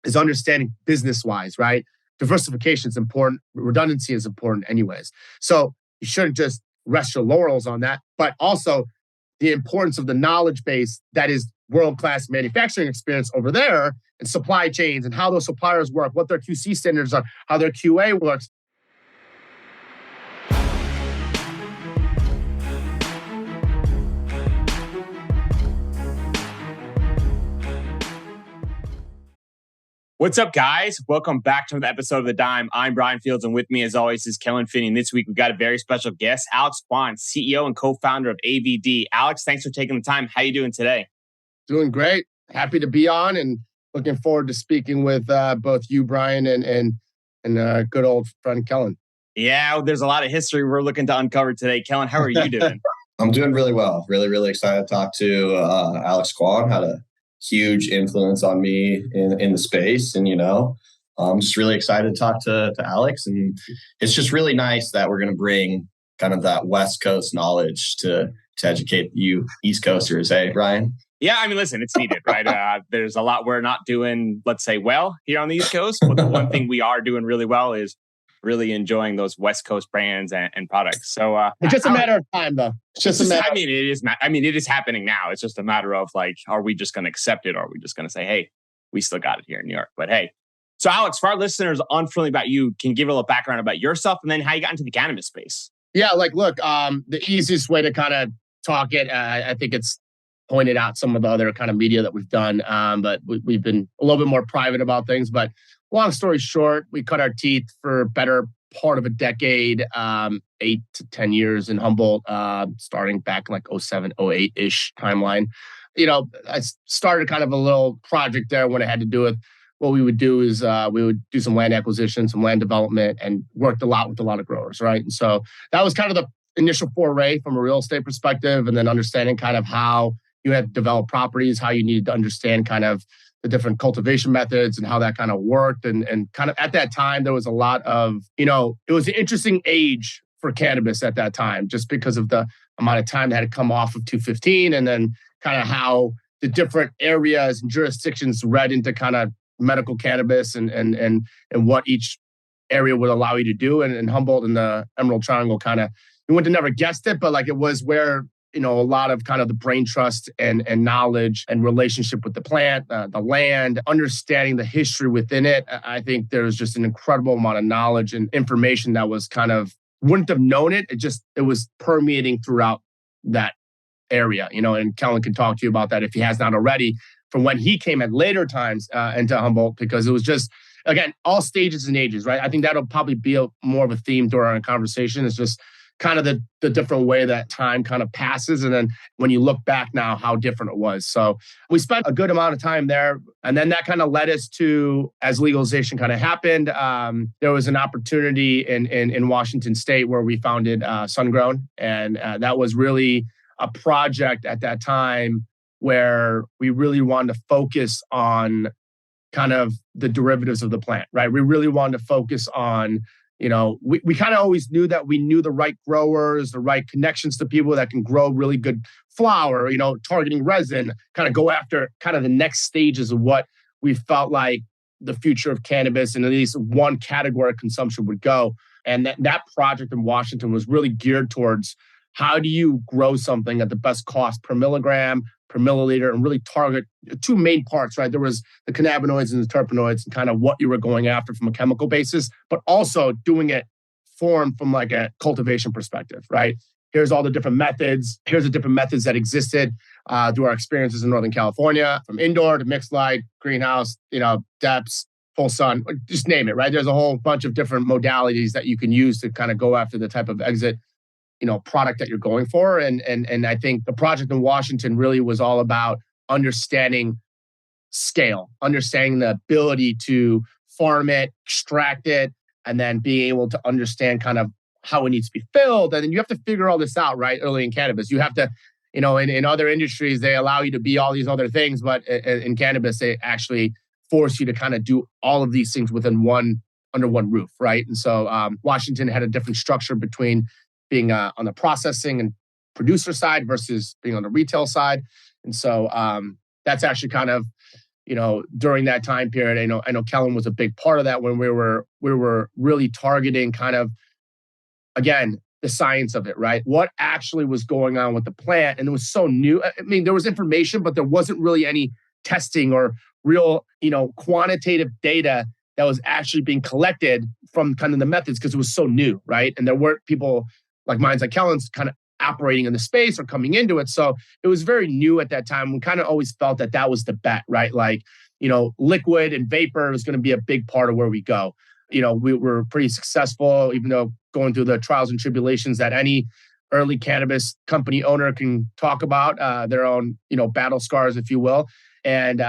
is understanding business-wise, right? Diversification is important. Redundancy is important anyways. So you shouldn't just rest your laurels on that, but also the importance of the knowledge base that is world-class manufacturing experience over there and supply chains and how those suppliers work, what their QC standards are, how their QA works. What's up, guys? Welcome back to another episode of The Dime. I'm Brian Fields, and with me, as always, is Kellen Finney. And this week, we've got a very special guest, Alex Kwon, CEO and co-founder of AVD. Alex, thanks for taking the time. How are you doing today? Doing great. Happy to be on and looking forward to speaking with both you, Brian, and good old friend Kellen. Yeah, there's a lot of history we're looking to uncover today. Kellen, how are you doing? I'm doing really well. Really excited to talk to Alex Kwon. Had a huge influence on me in the space. And, I'm just really excited to talk to Alex. And it's just really nice that we're going to bring kind of that West Coast knowledge to educate you East Coasters. Hey, Brian? Yeah, I mean, listen, it's needed, right? There's a lot we're not doing, let's say, well here on the East Coast. But the one thing we are doing really well is really enjoying those West Coast brands and products. So it's just a matter of time, though. It's just a matter. I mean, it is. I mean, it is happening now. It's just a matter of like, are we just going to accept it, or are we just going to say, hey, we still got it here in New York? But hey, so Alex, for our listeners unfamiliar about you, can you give a little background about yourself and then how you got into the cannabis space? Yeah, look, the easiest way to kind of talk it, I think it's pointed out some of the other kind of media that we've done, but we've been a little bit more private about things. But long story short, we cut our teeth for better part of a decade, 8 to 10 years in Humboldt, starting back in like 07, 08-ish timeline. I started kind of a little project there when it had to do with what we would do is we would do some land acquisition, some land development, and worked a lot with a lot of growers, right? And so that was kind of the initial foray from a real estate perspective, and then understanding kind of how you had to develop properties, how you needed to understand kind of the different cultivation methods and how that kind of worked. And kind of at that time, there was a lot of, it was an interesting age for cannabis at that time, just because of the amount of time that had come off of 215 and then kind of how the different areas and jurisdictions read into kind of medical cannabis and what each area would allow you to do. And Humboldt and the Emerald Triangle kind of, you wouldn't have never guessed it, but like it was where a lot of kind of the brain trust and knowledge and relationship with the plant, the land, understanding the history within it. I think there's just an incredible amount of knowledge and information that was kind of, wouldn't have known it. It was permeating throughout that area, and Kellen can talk to you about that if he has not already, from when he came at later times into Humboldt, because it was just, again, all stages and ages, right? I think that'll probably be more of a theme during our conversation. It's just kind of the different way that time kind of passes. And then when you look back now, how different it was. So we spent a good amount of time there. And then that kind of led us to, as legalization kind of happened, there was an opportunity in Washington State where we founded Sungrown. And that was really a project at that time where we really wanted to focus on kind of the derivatives of the plant, right? We really wanted to focus on, we kind of always knew that we knew the right growers, the right connections to people that can grow really good flower, targeting resin, kind of go after kind of the next stages of what we felt like the future of cannabis and at least one category of consumption would go. And that project in Washington was really geared towards how do you grow something at the best cost per milligram, per milliliter, and really target two main parts, right? There was the cannabinoids and the terpenoids and kind of what you were going after from a chemical basis, but also doing it formed from like a cultivation perspective, right? Here's all the different methods. Here's the different methods that existed through our experiences in Northern California, from indoor to mixed light, greenhouse, depths, full sun, just name it, right? There's a whole bunch of different modalities that you can use to kind of go after the type of exit product that you're going for. And I think the project in Washington really was all about understanding scale, understanding the ability to farm it, extract it, and then being able to understand kind of how it needs to be filled. And then you have to figure all this out, right? Early in cannabis, you have to, in other industries, they allow you to be all these other things, but in cannabis, they actually force you to kind of do all of these things under one roof, right? And so Washington had a different structure between being on the processing and producer side versus being on the retail side. And so that's actually kind of, during that time period. I know Kellen was a big part of that when we were really targeting kind of, again, the science of it, right? What actually was going on with the plant. And it was so new. I mean, there was information, but there wasn't really any testing or real, quantitative data that was actually being collected from kind of the methods because it was so new, right? And there weren't people like minds like Kellen's kind of operating in the space or coming into it. So it was very new at that time. We kind of always felt that was the bet, right? Like, liquid and vapor is going to be a big part of where we go. We were pretty successful, even though going through the trials and tribulations that any early cannabis company owner can talk about, their own, battle scars, if you will. And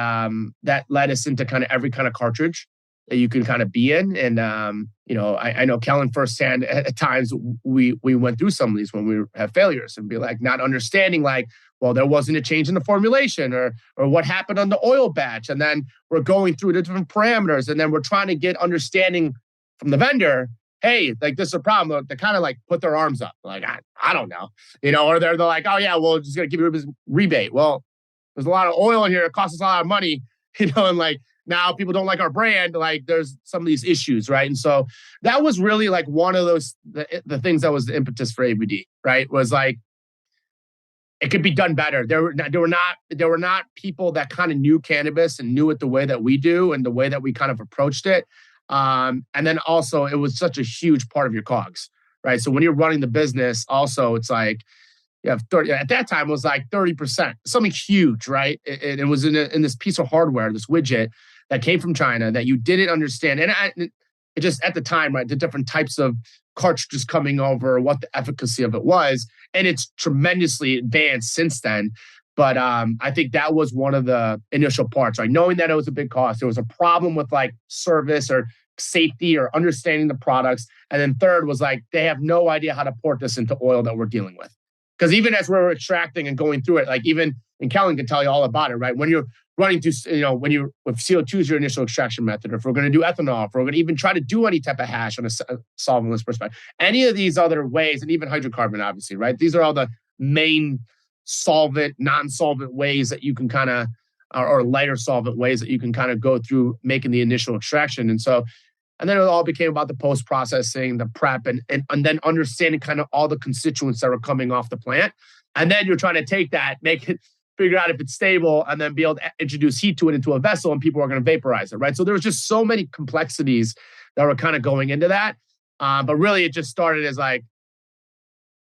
that led us into kind of every kind of cartridge that you can kind of be in. And, I know Kellen firsthand at times we went through some of these when we have failures and be like, not understanding like, well, there wasn't a change in the formulation or what happened on the oil batch. And then we're going through the different parameters and then we're trying to get understanding from the vendor. Hey, like this is a problem. They kind of like put their arms up. Like, I don't know, or they're like, oh yeah, well, just going to give you a rebate. Well, there's a lot of oil in here. It costs us a lot of money, and like now people don't like our brand. Like there's some of these issues, right? And so that was really like one of those, the things that was the impetus for AVD, right? Was like, it could be done better. There were not people that kind of knew cannabis and knew it the way that we do and the way that we kind of approached it. And then also it was such a huge part of your COGS, right? So when you're running the business, also it's like you have 30. At that time, it was like 30%, something huge, right? It was in this piece of hardware, this widget that came from China that you didn't understand, and it just at the time, right, the different types of cartridges coming over, what the efficacy of it was, and it's tremendously advanced since then. But I think that was one of the initial parts, right? Knowing that it was a big cost, there was a problem with like service or safety or understanding the products, and then third was like they have no idea how to port this into oil that we're dealing with. Because even as we're extracting and going through it, like even, and Kellen can tell you all about it, right? When you're running through, if CO2 is your initial extraction method, or if we're going to do ethanol, if we're going to even try to do any type of hash on a solventless perspective, any of these other ways, and even hydrocarbon, obviously, right? These are all the main solvent, non-solvent ways that you can kind of, or lighter solvent ways that you can kind of go through making the initial extraction. And then it all became about the post-processing, the prep, and then understanding kind of all the constituents that were coming off the plant. And then you're trying to take that, make it, figure out if it's stable, and then be able to introduce heat to it into a vessel, and people are going to vaporize it, right? So there was just so many complexities that were kind of going into that. But really, it just started as like,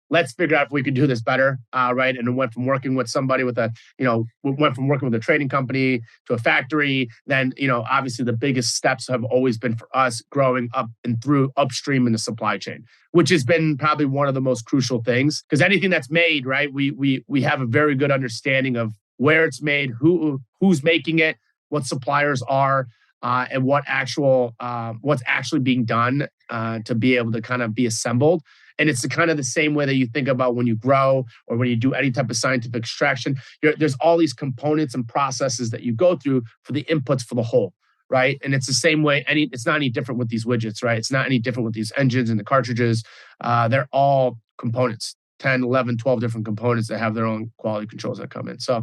let's figure out if we could do this better, right? And it went from working with somebody with went from working with a trading company to a factory. Then, obviously the biggest steps have always been for us growing up and through upstream in the supply chain, which has been probably one of the most crucial things. Because anything that's made, right, we have a very good understanding of where it's made, who's making it, what suppliers are, and what's actually being done to be able to kind of be assembled. And it's kind of the same way that you think about when you grow or when you do any type of scientific extraction. There's all these components and processes that you go through for the inputs for the whole, right? And it's the same way. It's not any different with these widgets, right? It's not any different with these engines and the cartridges. They're all components, 10, 11, 12 different components that have their own quality controls that come in. So,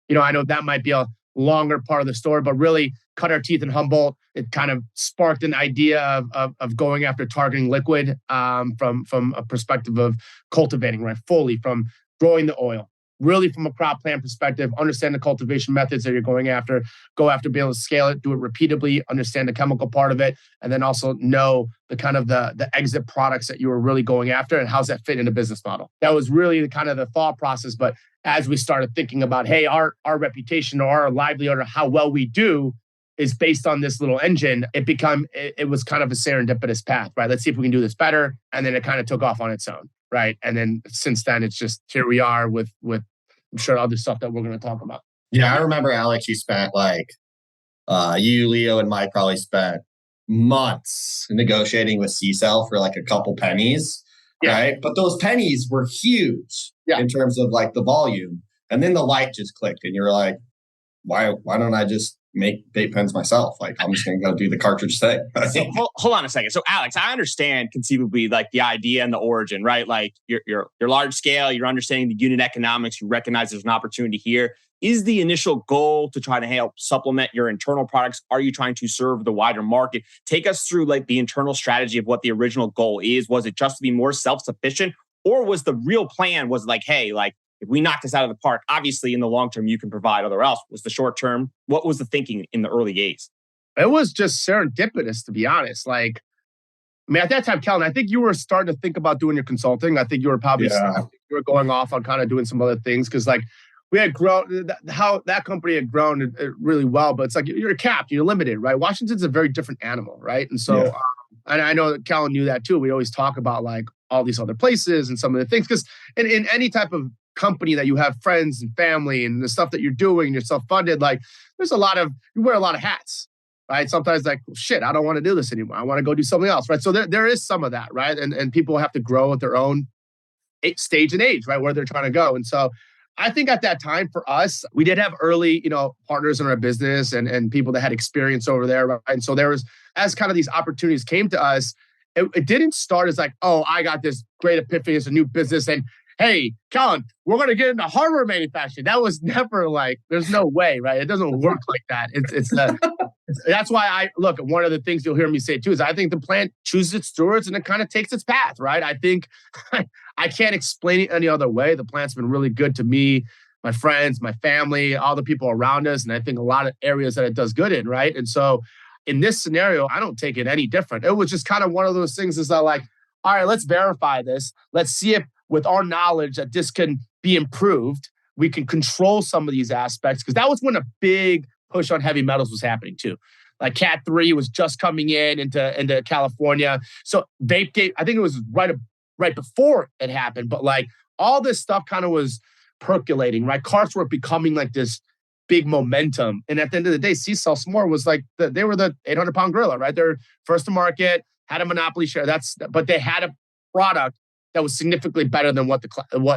I know that might be a longer part of the story, but really cut our teeth in Humboldt. It kind of sparked an idea of going after targeting liquid from a perspective of cultivating, right? Fully from growing the oil, really from a crop plant perspective, understand the cultivation methods that you're going after, go after being able to scale it, do it repeatably, understand the chemical part of it, and then also know the kind of the exit products that you were really going after and how's that fit in a business model. That was really the kind of the thought process. But as we started thinking about, hey, our reputation or our livelihood or how well we do is based on this little engine, it was kind of a serendipitous path, right? Let's see if we can do this better. And then it kind of took off on its own, right? And then since then, it's just here we are with I'm sure other stuff that we're going to talk about. Yeah, I remember, Alex, you spent you, Leo, and Mike probably spent months negotiating with CCL for like a couple pennies, right? But those pennies were huge in terms of like the volume. And then the light just clicked and you're like, why don't I just make vape pens myself? Like, I'm just going to go do the cartridge thing. So, hold on a second. So, Alex, I understand conceivably like the idea and the origin, right? Like you're large scale, you're understanding the unit economics, you recognize there's an opportunity here. Is the initial goal to try to help supplement your internal products? Are you trying to serve the wider market? Take us through like the internal strategy of what the original goal is. Was it just to be more self-sufficient? Or was the real plan was like, hey, like if we knock this out of the park, obviously in the long term, you can provide other else. Was the short term? What was the thinking in the early days? It was just serendipitous, to be honest. Like, I mean, at that time, Kellen, I think you were starting to think about doing your consulting. I think you were probably you were going off on kind of doing some other things because, like, we had grown how that company had grown really well. But it's like you're capped, you're limited, right? Washington's a very different animal, right? And so, and I know that Kellen knew that too. We always talk about like all these other places and some of the things because in any type of company that you have friends and family and the stuff that you're doing, you're self-funded. Like, there's you wear a lot of hats. Right. Sometimes like, shit, I don't want to do this anymore. I want to go do something else. Right. So there is some of that. Right. And people have to grow at their own stage and age, right, where they're trying to go. And so I think at that time for us, we did have early, partners in our business and people that had experience over there. Right? And so there was, as kind of these opportunities came to us, it didn't start as like, oh, I got this great epiphany. It's a new business. And hey, Kellen, we're going to get into hardware manufacturing. That was never like, there's no way, right? It doesn't work like that. That's why I look, one of the things you'll hear me say too is I think the plant chooses its stewards and it kind of takes its path, right? I think I can't explain it any other way. The plant's been really good to me, my friends, my family, all the people around us. And I think a lot of areas that it does good in, right? And so in this scenario, I don't take it any different. It was just kind of one of those things is that like, all right, let's verify this. Let's see if with our knowledge that this can be improved, we can control some of these aspects. Because that was when a big push on heavy metals was happening too. Like Cat 3 was just coming into California. So Vapegate, I think it was right before it happened. But like all this stuff kind of was percolating, right? Carts were becoming like this big momentum. And at the end of the day, CCL S'more was like, they were the 800-pound gorilla, right? They're first to market, had a monopoly share. But they had a product that was significantly better than what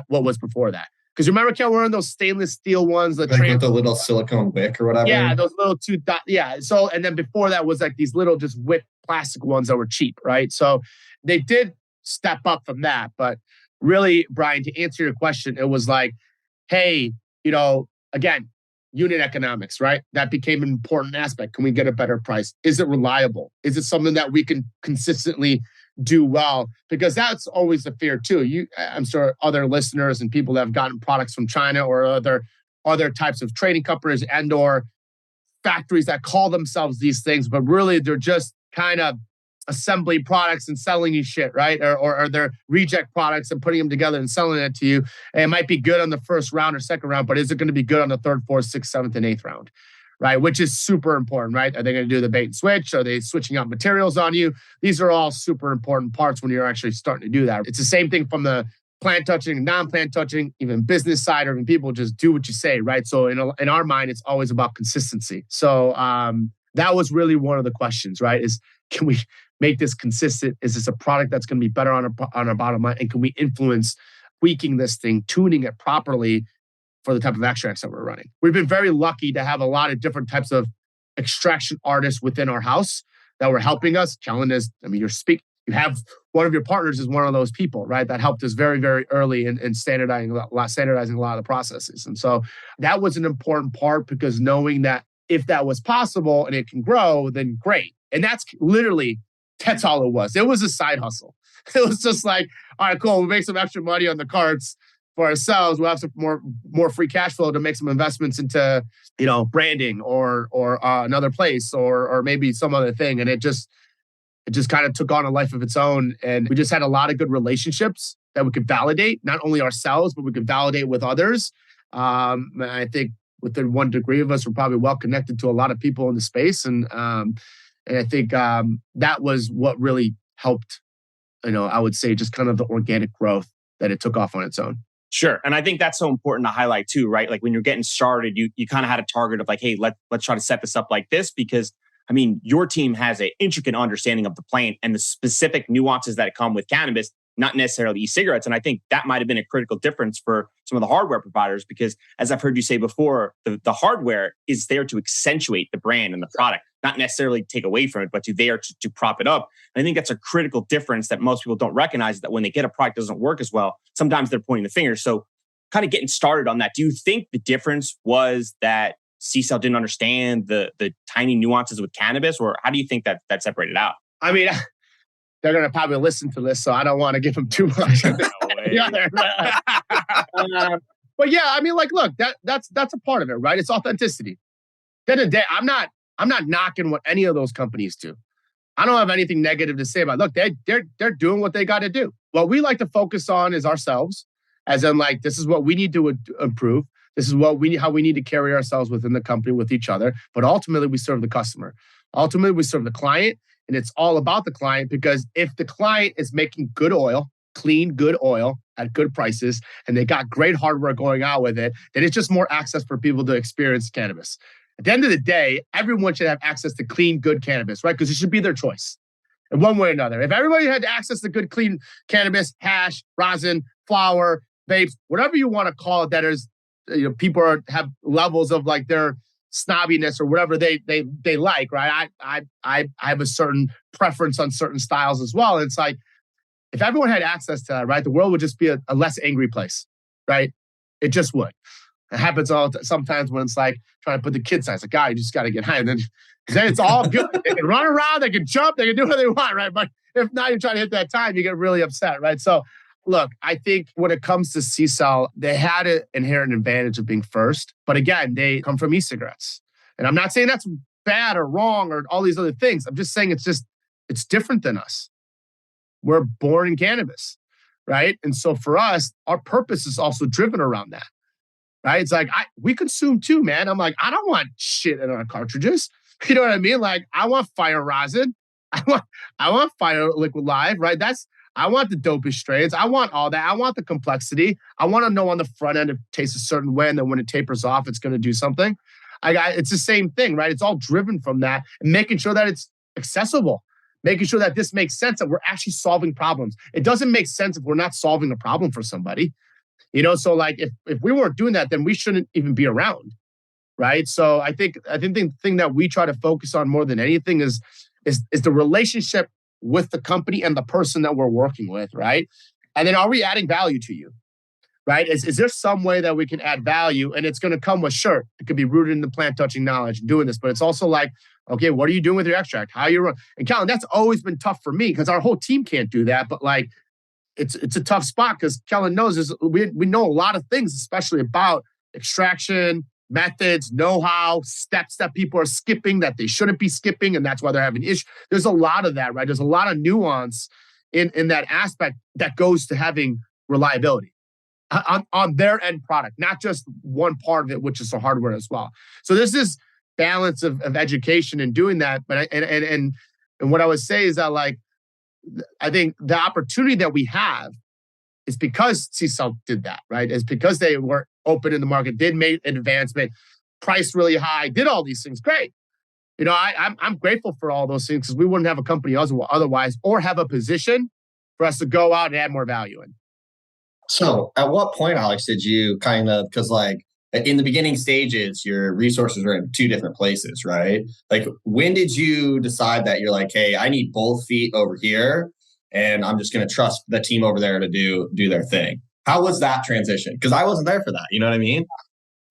was before that. Because remember, Kel, we're in those stainless steel ones, with the little silicone wick or whatever. Yeah, those little So, and then before that was like these little just whipped plastic ones that were cheap, right? So they did step up from that. But really, Brian, to answer your question, it was like, hey, again, unit economics, right? That became an important aspect. Can we get a better price? Is it reliable? Is it something that we can consistently do well? Because that's always the fear too. I'm sure other listeners and people that have gotten products from China or other types of trading companies and or factories that call themselves these things, but really they're just kind of assembly products and selling you shit, right? Or they're reject products and putting them together and selling it to you. And it might be good on the first round or second round, but is it going to be good on the third, fourth, sixth, seventh, and eighth round? Right, which is super important, right? Are they going to do the bait and switch? Are they switching out materials on you? These are all super important parts when you're actually starting to do that. It's the same thing from the plant touching, non-plant touching, even business side, or even people just do what you say, right? So in our mind, it's always about consistency. So that was really one of the questions, right? Is can we make this consistent? Is this a product that's going to be better on our bottom line? And can we influence tweaking this thing, tuning it properly for the type of extracts that we're running? We've been very lucky to have a lot of different types of extraction artists within our house that were helping us. Kellen you have one of your partners is one of those people, right? That helped us very, very early in standardizing a lot of the processes. And so that was an important part because knowing that if that was possible and it can grow, then great. And that's all it was. It was a side hustle. It was just like, all right, cool. We'll make some extra money on the carts for ourselves. We'll have some more free cash flow to make some investments into, branding or another place or maybe some other thing. And it just kind of took on a life of its own. And we just had a lot of good relationships that we could validate, not only ourselves, but we could validate with others. And I think within one degree of us, we're probably well connected to a lot of people in the space. And I think that was what really helped, I would say just kind of the organic growth that it took off on its own. Sure. And I think that's so important to highlight too, right? Like when you're getting started, you kind of had a target of like, hey, let's try to set this up like this because your team has an intricate understanding of the plant and the specific nuances that come with cannabis, not necessarily e-cigarettes. And I think that might have been a critical difference for some of the hardware providers because as I've heard you say before, the hardware is there to accentuate the brand and the product, not necessarily take away from it, but there to prop it up. And I think that's a critical difference that most people don't recognize, that when they get a product that doesn't work as well, sometimes they're pointing the finger. So kind of getting started on that, do you think the difference was that CCL didn't understand the tiny nuances with cannabis, or how do you think that separated out? I mean, they're going to probably listen to this, so I don't want to give them too much. But yeah, I mean, like, look, that's a part of it, right? It's authenticity. At the end of the day, I'm not knocking what any of those companies do. I don't have anything negative to say about it. Look, they're doing what they got to do. What we like to focus on is ourselves, as in, like, this is what we need to improve. This is how we need to carry ourselves within the company with each other. But ultimately, we serve the customer. Ultimately, we serve the client, and it's all about the client, because if the client is making good oil, clean, good oil at good prices, and they got great hardware going out with it, then it's just more access for people to experience cannabis. At the end of the day, everyone should have access to clean, good cannabis, right? Because it should be their choice in one way or another. If everybody had access to good, clean cannabis, hash, rosin, flower, vapes, whatever you want to call it, that is, people have levels of like their snobbiness or whatever they like, right? I have a certain preference on certain styles as well. And it's like, if everyone had access to that, right, the world would just be a less angry place, right? It just would. It happens sometimes when it's like trying to put the kids on. It's like, God, you just got to get high. And then it's all good. They can run around, they can jump, they can do what they want, right? But if not, you're trying to hit that time, you get really upset, right? So look, I think when it comes to CCL, they had an inherent advantage of being first. But again, they come from e-cigarettes. And I'm not saying that's bad or wrong or all these other things. I'm just saying it's different than us. We're born in cannabis, right? And so for us, our purpose is also driven around that, right? It's like, we consume too, man. I'm like, I don't want shit in our cartridges. You know what I mean? Like, I want fire rosin. I want fire liquid live, right? I want the dopest strains. I want all that. I want the complexity. I want to know on the front end it tastes a certain way, and then when it tapers off, it's going to do something. It's the same thing, right? It's all driven from that, and making sure that it's accessible, making sure that this makes sense, that we're actually solving problems. It doesn't make sense if we're not solving a problem for somebody. So like if we weren't doing that, then we shouldn't even be around, right? So I think the thing that we try to focus on more than anything is the relationship with the company and the person that we're working with, right? And then, are we adding value to you, right? Is there some way that we can add value? And it's going to come with, sure, it could be rooted in the plant touching knowledge and doing this, but it's also like, okay, what are you doing with your extract? How you run? And Kellen, that's always been tough for me because our whole team can't do that. But like, it's a tough spot because Kellen knows we know a lot of things, especially about extraction, methods, know-how, steps that people are skipping that they shouldn't be skipping, and that's why they're having issues. There's a lot of that, right? There's a lot of nuance in that aspect that goes to having reliability on their end product, not just one part of it, which is the hardware as well. So there's this balance of education and doing that. But and what I would say is that, like, I think the opportunity that we have is because CCL did that, right? It's because they were open in the market, did make an advancement, priced really high, did all these things. Great. I'm grateful for all those things because we wouldn't have a company otherwise, or have a position for us to go out and add more value in. So at what point, Alex, did you kind of, because like in the beginning stages, your resources were in two different places, right? Like, when did you decide that you're like, hey, I need both feet over here, and I'm just going to trust the team over there to do their thing? How was that transition? Because I wasn't there for that. You know what I mean?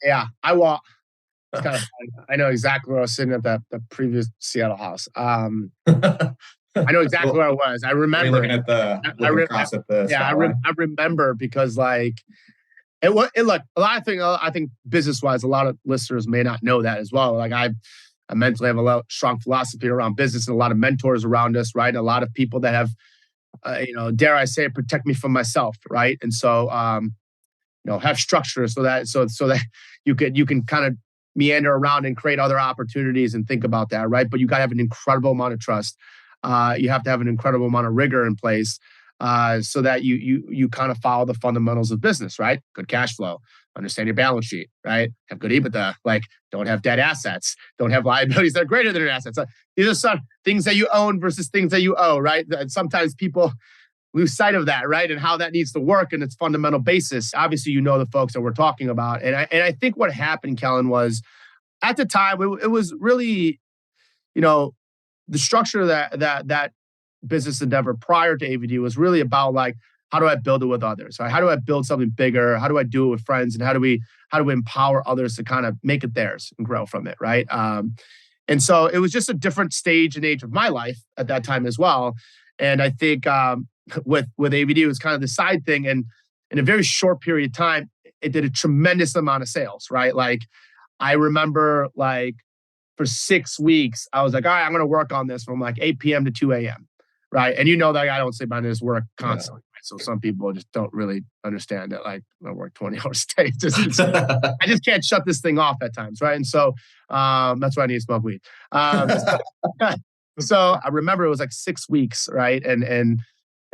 Yeah, it's kind of fun. I know exactly where I was sitting at the previous Seattle house. I know exactly where I was. I remember looking at across at the skyline. I remember because like it look a lot of things. I think business wise, a lot of listeners may not know that as well. Like I mentally have a strong philosophy around business and a lot of mentors around us, right? And a lot of people that have, dare I say, protect me from myself, right? And so, have structure so that you can kind of meander around and create other opportunities and think about that, right? But you got to have an incredible amount of trust. You have to have an incredible amount of rigor in place so that you kind of follow the fundamentals of business, right? Good cash flow, understand your balance sheet, right? Have good EBITDA, like don't have debt assets, don't have liabilities that are greater than your assets. These are some things that you own versus things that you owe, right? And sometimes people lose sight of that, right? And how that needs to work and its fundamental basis. Obviously, the folks that we're talking about. And I think what happened, Kellen, was at the time, it was really, the structure of that business endeavor prior to AVD was really about like, how do I build it with others? Right? How do I build something bigger? How do I do it with friends? And how do we empower others to kind of make it theirs and grow from it? Right. And so it was just a different stage and age of my life at that time as well. And I think with AVD, it was kind of the side thing. And in a very short period of time, it did a tremendous amount of sales, right? Like I remember like for 6 weeks, I was like, all right, I'm going to work on this from like 8 p.m. to 2 a.m. Right. And you know that I don't sleep on this work constantly. Right? So some people just don't really understand that like I work 20 hours a day. I just can't shut this thing off at times. Right. And so that's why I need to smoke weed. So I remember it was like 6 weeks. Right. And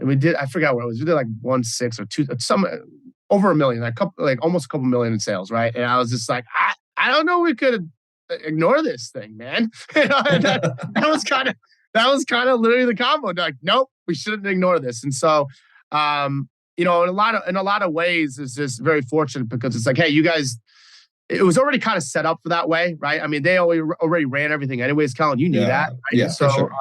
we did, I forgot what it was. We did like 1.6 or 2, some over $1 million, like almost a couple million in sales. Right. And I was just like, I don't know, we could ignore this thing, man. that was kind of literally the combo. Like, nope, we shouldn't ignore this. And so, in a lot of ways, it's just very fortunate because it's like, hey, you guys, it was already kind of set up for that way, right? I mean, they already ran everything anyways, Colin, you knew that. Right? Yeah, so for sure.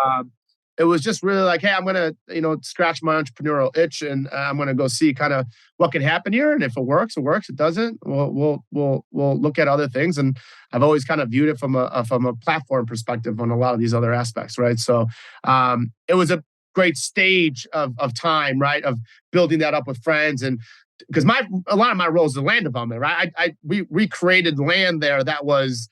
It was just really like, hey, I'm going to, scratch my entrepreneurial itch and I'm going to go see kind of what can happen here. And if it works, it works. It doesn't, we'll look at other things. And I've always kind of viewed it from a platform perspective on a lot of these other aspects, right? So it was a great stage of time, right? Of building that up with friends. And because a lot of my roles is land development, right? We recreated land there that was,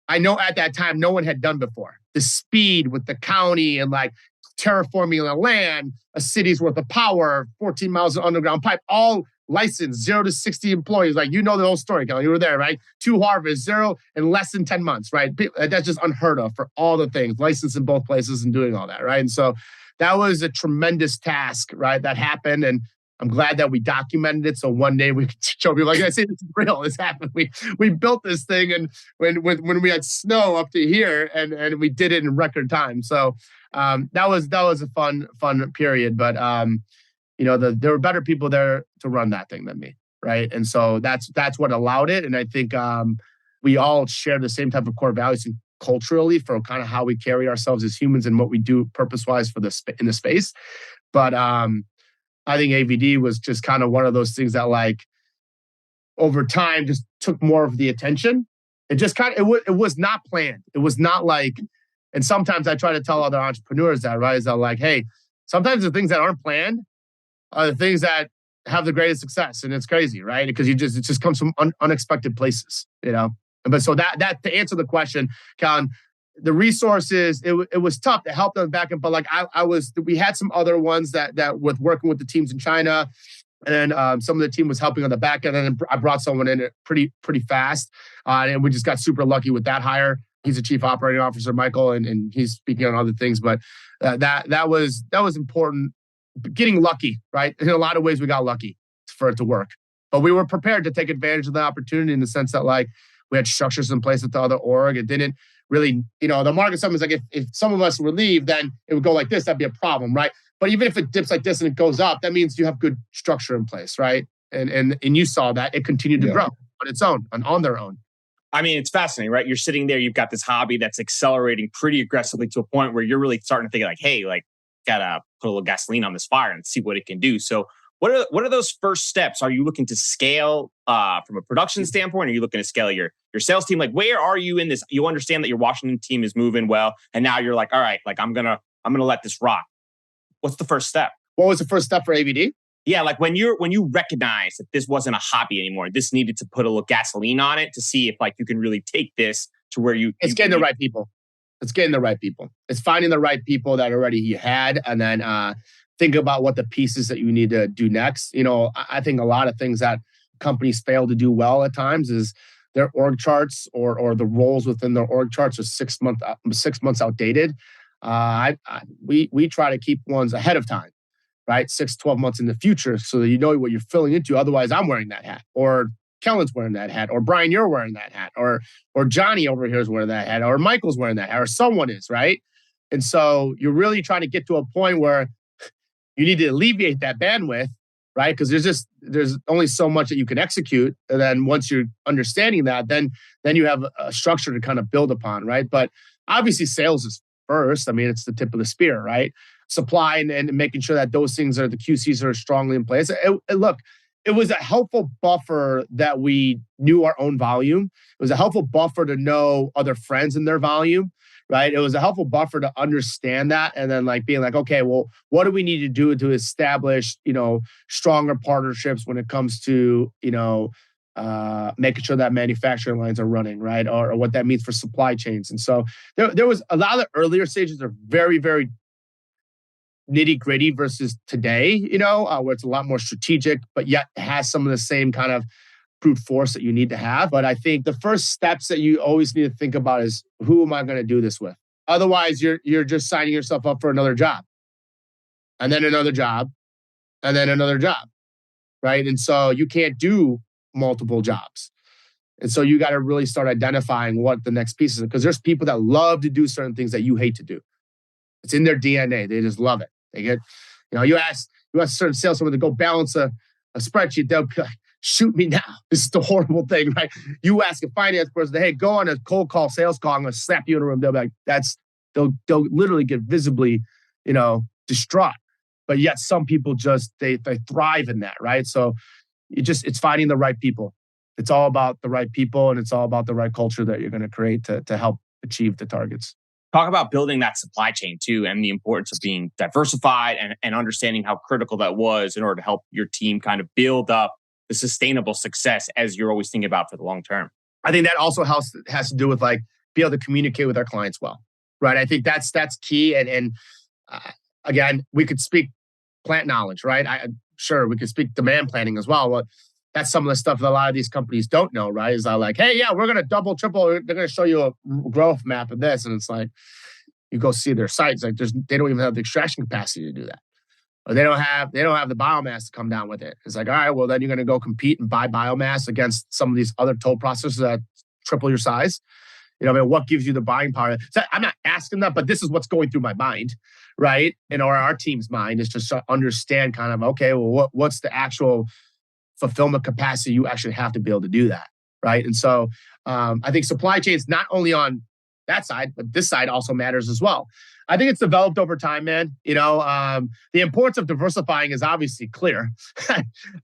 I know at that time, no one had done before. The speed with the county and like terraforming the land, a city's worth of power, 14 miles of underground pipe, all licensed, 0 to 60 employees. Like, you know the whole story, Kelly. You were there, right? 2 harvests, 0 in less than 10 months, right? That's just unheard of for all the things, licensed in both places and doing all that, right? And so that was a tremendous task, right? That happened. And I'm glad that we documented it. So one day we could show people, like I say, it's real. This happened. We built this thing, and when we had snow up to here, and we did it in record time. So that was a fun period. But there were better people there to run that thing than me, right? And so that's what allowed it. And I think we all share the same type of core values culturally for kind of how we carry ourselves as humans and what we do purpose-wise in the space. But I think AVD was just kind of one of those things that, like, over time, just took more of the attention. It just kind of, it was not planned. It was not like, and sometimes I try to tell other entrepreneurs that, right? Is that like, hey, sometimes the things that aren't planned are the things that have the greatest success, and it's crazy, right? Because it just comes from unexpected places, But so that to answer the question, Colin, the resources, it was tough to help them back. But like we had some other ones that with working with the teams in China, and then some of the team was helping on the back end. And then I brought someone in pretty fast, and we just got super lucky with that hire. He's a chief operating officer, Michael, and he's speaking on other things. But that was important. Getting lucky, right? In a lot of ways, we got lucky for it to work. But we were prepared to take advantage of the opportunity in the sense that, like, we had structures in place with the other org. It didn't really, the market sometimes, like, if some of us would leave, then it would go like this. That'd be a problem, right? But even if it dips like this and it goes up, that means you have good structure in place, right? And you saw that it continued to grow on its own and on their own. I mean, it's fascinating, right? You're sitting there, you've got this hobby that's accelerating pretty aggressively to a point where you're really starting to think like, hey, like, gotta put a little gasoline on this fire and see what it can do. So what are those first steps? Are you looking to scale from a production standpoint? Are you looking to scale your sales team? Like, where are you in this? You understand that your Washington team is moving well, and now you're like, all right, like I'm gonna let this rock. What's the first step? What was the first step for AVD? Yeah, like when you recognize that this wasn't a hobby anymore, this needed to put a little gasoline on it to see if, like, you can really take this to where it's getting the right people. It's getting the right people. It's finding the right people that already you had, and then think about what the pieces that you need to do next. I think a lot of things that companies fail to do well at times is their org charts or the roles within their org charts are 6 months outdated. We try to keep ones ahead of time, right? 6-12 months in the future, so that you know what you're filling into. Otherwise, I'm wearing that hat, or Kellen's wearing that hat, or Brian, you're wearing that hat, or Johnny over here is wearing that hat, or Michael's wearing that hat, or someone is, right? And so you're really trying to get to a point where you need to alleviate that bandwidth, right? Because there's only so much that you can execute. And then once you're understanding that, then you have a structure to kind of build upon, right? But obviously sales is first. I mean, it's the tip of the spear, right? supply and making sure that those things the QCs are strongly in place. Look, it was a helpful buffer that we knew our own volume. It was a helpful buffer to know other friends in their volume, right? It was a helpful buffer to understand that, and then like being like, okay, well, what do we need to do to establish, stronger partnerships when it comes to, making sure that manufacturing lines are running, right? Or what that means for supply chains. And so there was a lot of the earlier stages are very, very nitty gritty versus today, where it's a lot more strategic, but yet has some of the same kind of brute force that you need to have. But I think the first steps that you always need to think about is, who am I going to do this with? Otherwise, you're just signing yourself up for another job, and then another job, and then another job, right? And so you can't do multiple jobs. And so you got to really start identifying what the next piece is, because there's people that love to do certain things that you hate to do. It's in their DNA. They just love it. They get, you ask a certain salesman to go balance a spreadsheet, they'll be like, shoot me now. This is the horrible thing, right? You ask a finance person, hey, go on a cold call, sales call, I'm going to slap you in a room. They'll be like, they'll literally get visibly, distraught. But yet some people just, they thrive in that, right? So it's finding the right people. It's all about the right people, and it's all about the right culture that you're going to create to help achieve the targets. Talk about building that supply chain too, and the importance of being diversified and understanding how critical that was in order to help your team kind of build up the sustainable success as you're always thinking about for the long term. I think that also has to do with like be able to communicate with our clients well, right? I think that's key. And again, we could speak plant knowledge, right? Sure, we could speak demand planning as well. But that's some of the stuff that a lot of these companies don't know, right? Is like, hey, yeah, we're going to double, triple. They're going to show you a growth map of this. And it's like, you go see their sites. Like they don't even have the extraction capacity to do that. Or they don't have the biomass to come down with it. It's like, all right, well, then you're going to go compete and buy biomass against some of these other toll processors that triple your size. What gives you the buying power? So I'm not asking that, but this is what's going through my mind, right? And or our team's mind is just to understand kind of, okay, well, what's the actual fulfillment capacity you actually have to be able to do that, right? And so I think supply chains, not only on that side, but this side also matters as well. I think it's developed over time, man. The importance of diversifying is obviously clear.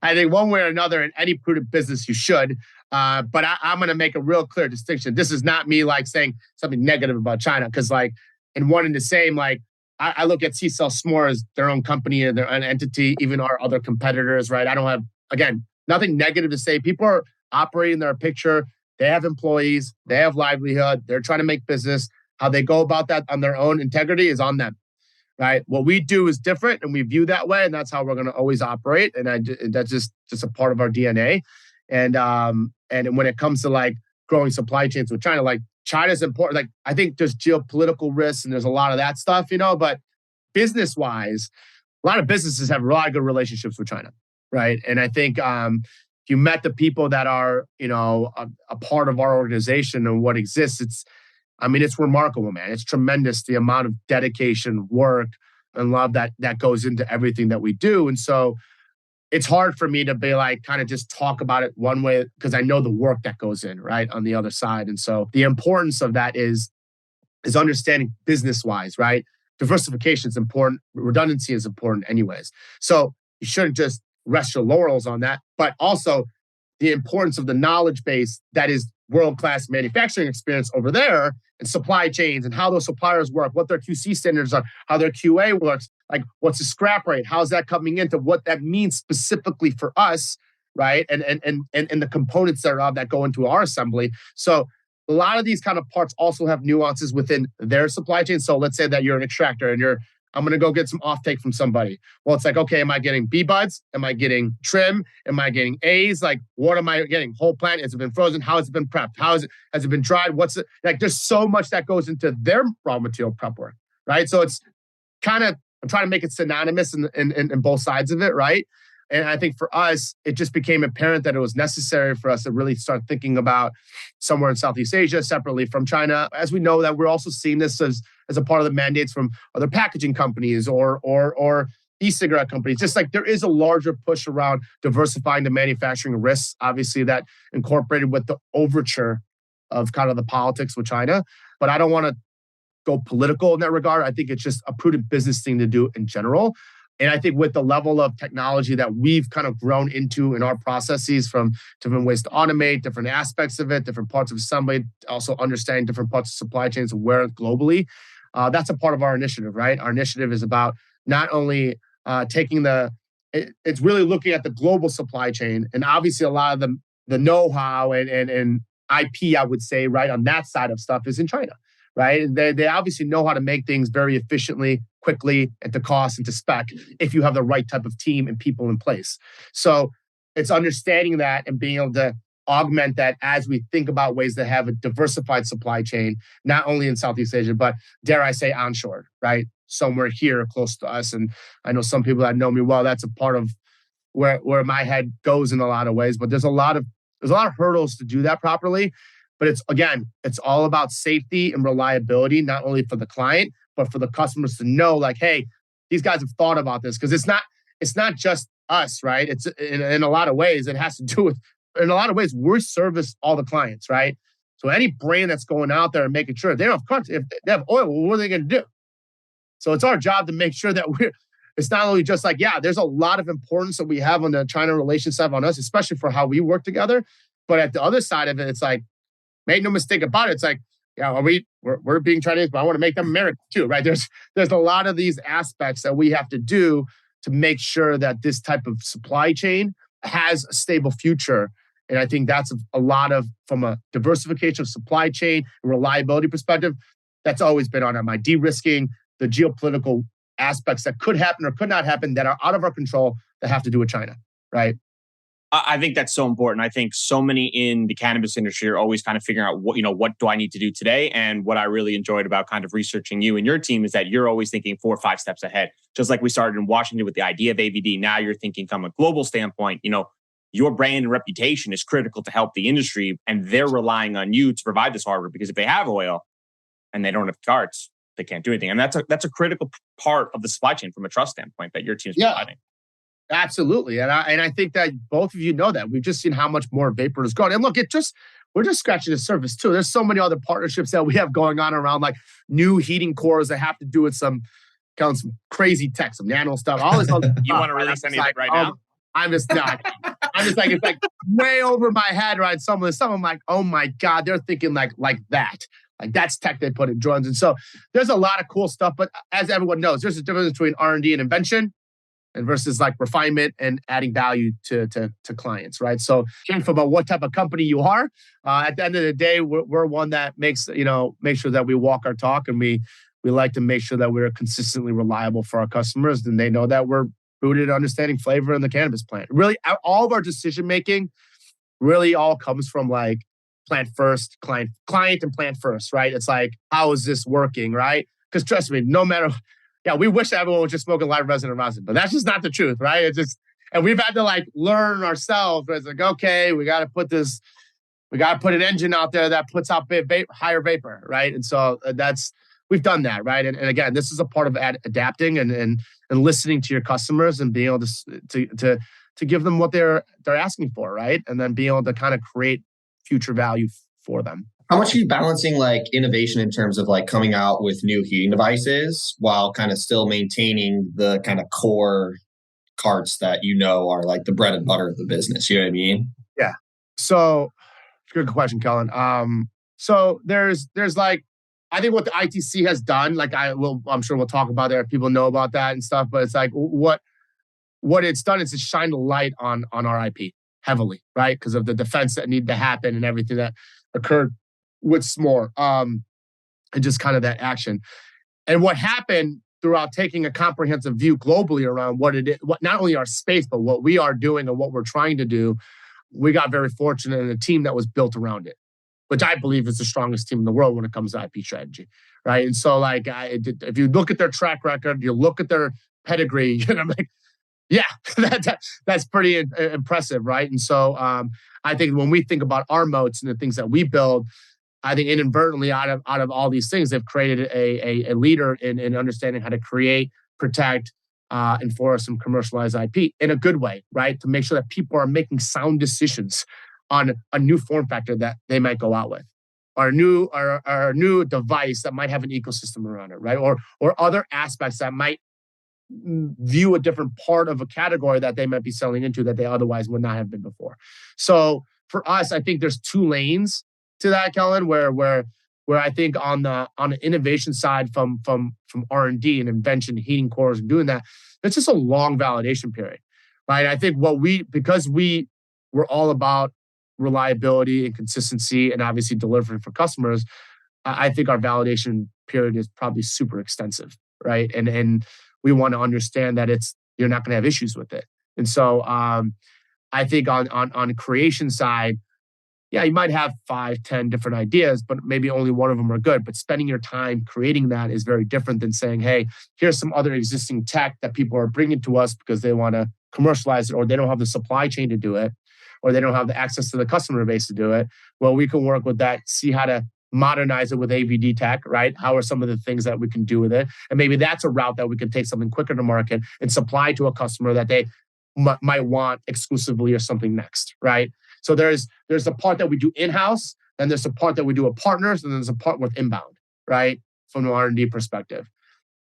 I think one way or another in any prudent business you should, but I'm going to make a real clear distinction. This is not me like saying something negative about China, because like in one and the same, like I look at CCL S'more as their own company or their own entity, even our other competitors, right? I don't have, again, nothing negative to say. People are operating their picture. They have employees. They have livelihood. They're trying to make business. How they go about that on their own integrity is on them, right? What we do is different, and we view that way, and that's how we're going to always operate. And that's just a part of our DNA. And when it comes to like growing supply chains with China, like China's important. Like I think there's geopolitical risks and there's a lot of that stuff, but business wise, a lot of businesses have a lot of good relationships with China, right? And I think if you met the people that are, a part of our organization and what exists, it's remarkable, man. It's tremendous, the amount of dedication, work, and love that goes into everything that we do. And so it's hard for me to be like, kind of just talk about it one way, because I know the work that goes in, right, on the other side. And so the importance of that is understanding business-wise, right? Diversification is important. Redundancy is important anyways. So you shouldn't just rest your laurels on that, but also the importance of the knowledge base that is world-class manufacturing experience over there, and supply chains and how those suppliers work, what their QC standards are, how their QA works, like what's the scrap rate, how's that coming into what that means specifically for us, right? And the components thereof that go into our assembly. So a lot of these kind of parts also have nuances within their supply chain. So let's say that you're an extractor and I'm going to go get some offtake from somebody. Well, it's like, okay, am I getting B buds? Am I getting trim? Am I getting A's? Like, what am I getting? Whole plant? Has it been frozen? How has it been prepped? Has it been dried? What's it like? There's so much that goes into their raw material prep work, right? So it's kind of, I'm trying to make it synonymous in both sides of it, right? And I think for us, it just became apparent that it was necessary for us to really start thinking about somewhere in Southeast Asia, separately from China. As we know that we're also seeing this as a part of the mandates from other packaging companies or e-cigarette companies. Just like there is a larger push around diversifying the manufacturing risks, obviously that incorporated with the overture of kind of the politics with China. But I don't want to go political in that regard. I think it's just a prudent business thing to do in general. And I think with the level of technology that we've kind of grown into in our processes, from different ways to automate, different aspects of it, different parts of assembly, also understanding different parts of supply chains and where globally, that's a part of our initiative, right? Our initiative is about not only taking it's really looking at the global supply chain, and obviously a lot of the know-how and IP, I would say, right, on that side of stuff is in China, right? They obviously know how to make things very efficiently, quickly, and to cost and to spec if you have the right type of team and people in place. So it's understanding that and being able to augment that as we think about ways to have a diversified supply chain, not only in Southeast Asia, but dare I say onshore, right? Somewhere here close to us. And I know some people that know me well, that's a part of where my head goes in a lot of ways, but there's a lot of hurdles to do that properly. But it's all about safety and reliability, not only for the client, but for the customers to know, like, hey, these guys have thought about this. Because it's not just us, right? It's in a lot of ways, it has to do with, in a lot of ways, we service all the clients, right? So any brand that's going out there and making sure they don't have crunch, if they have oil, well, what are they going to do? So it's our job to make sure that it's not only just like, yeah, there's a lot of importance that we have on the China relations side on us, especially for how we work together. But at the other side of it, it's like, make no mistake about it. It's like, yeah, we're being Chinese, but I want to make them American too, right? There's a lot of these aspects that we have to do to make sure that this type of supply chain has a stable future. And I think that's a lot of, from a diversification of supply chain and reliability perspective, that's always been on our mind. De-risking the geopolitical aspects that could happen or could not happen that are out of our control that have to do with China, right? I think that's so important. I think so many in the cannabis industry are always kind of figuring out what do I need to do today? And what I really enjoyed about kind of researching you and your team is that you're always thinking 4 or 5 steps ahead. Just like we started in Washington with the idea of AVD, now you're thinking from a global standpoint, your brand and reputation is critical to help the industry, and they're relying on you to provide this hardware, because if they have oil and they don't have carts, they can't do anything. And that's a critical part of the supply chain from a trust standpoint that your team's providing. Absolutely. And I think that both of you know that. We've just seen how much more vapor is going. And look, we're just scratching the surface too. There's so many other partnerships that we have going on around, like new heating cores that have to do with some crazy tech, some nano stuff. All this other You want to release anything right now? I'm just not. I'm just like, it's like way over my head, right? Some I'm like, oh my God, they're thinking like that. Like that's tech they put in drones. And so there's a lot of cool stuff. But as everyone knows, there's a difference between R&D and invention and versus like refinement and adding value to clients, right? So about what type of company you are, at the end of the day, we're one that make sure that we walk our talk, and we like to make sure that we're consistently reliable for our customers, and they know that we're rooted in understanding flavor in the cannabis plant. Really, all of our decision making really all comes from like plant first, client and plant first, right? It's like, how is this working, right? Because trust me, no matter. Yeah, we wish everyone was just smoking live resin and rosin, but that's just not the truth, right? It's just, and we've had to like learn ourselves. It's like, okay, we got to put an engine out there that puts out higher vapor, right? And so we've done that, right? And again, this is a part of adapting and listening to your customers and being able to give them what they're asking for, right? And then being able to kind of create future value for them. How much are you balancing like innovation in terms of like coming out with new heating devices while kind of still maintaining the kind of core carts that are like the bread and butter of the business? You know what I mean? Yeah. So good question, Kellen. So there's like, I think what the ITC has done, like I'm sure we'll talk about there. People know about that and stuff, but it's like what it's done is it's shined a light on our IP heavily, right? Because of the defense that needed to happen and everything that occurred with S'more, and just kind of that action. And what happened throughout taking a comprehensive view globally around what it is, what not only our space, but what we are doing and what we're trying to do, we got very fortunate in a team that was built around it, which I believe is the strongest team in the world when it comes to IP strategy, right? And so like, if you look at their track record, you look at their pedigree, I'm like, yeah, that's pretty impressive, right? And so I think when we think about our moats and the things that we build, I think inadvertently out of all these things, they've created a leader in understanding how to create, protect, enforce, and commercialize IP in a good way, right? To make sure that people are making sound decisions on a new form factor that they might go out with. new device that might have an ecosystem around it, right? Or other aspects that might view a different part of a category that they might be selling into that they otherwise would not have been before. So for us, I think there's two lanes to that, Kellen, where I think on the innovation side from R&D and invention, heating cores and doing that, it's just a long validation period, right? I think because we're all about reliability and consistency and obviously delivering for customers, I think our validation period is probably super extensive, right? And we want to understand that you're not going to have issues with it. And so I think on creation side, yeah, you might have 5, 10 different ideas, but maybe only one of them are good. But spending your time creating that is very different than saying, hey, here's some other existing tech that people are bringing to us because they want to commercialize it, or they don't have the supply chain to do it, or they don't have the access to the customer base to do it. Well, we can work with that, see how to modernize it with AVD tech, right? How are some of the things that we can do with it? And maybe that's a route that we can take something quicker to market and supply to a customer that they might want exclusively or something next, right? So there's the part that we do in-house, then there's the part that we do with partners, and then there's a part with inbound, right? From an R&D perspective.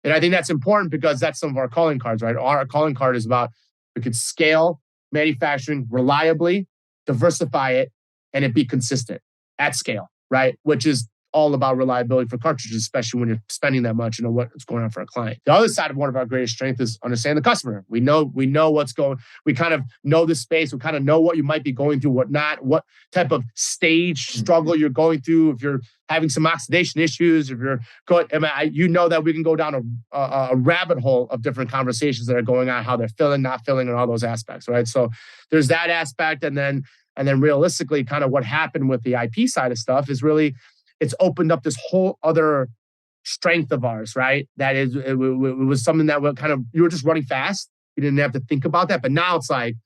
And I think that's important because that's some of our calling cards, right? Our calling card is about we could scale manufacturing reliably, diversify it, and it be consistent at scale, right? Which is all about reliability for cartridges, especially when you're spending that much and what's going on for a client. The other side of one of our greatest strengths is understand the customer. We know what's going, we kind of know the space, we kind of know what you might be going through, what not, what type of stage struggle you're going through, if you're having some oxidation issues, if you're going, you know that we can go down a rabbit hole of different conversations that are going on, how they're feeling, not feeling, and all those aspects, right? So there's that aspect, and then realistically, kind of what happened with the IP side of stuff is really, it's opened up this whole other strength of ours, right? That is, it was something that you were just running fast. You didn't have to think about that. But now it's like,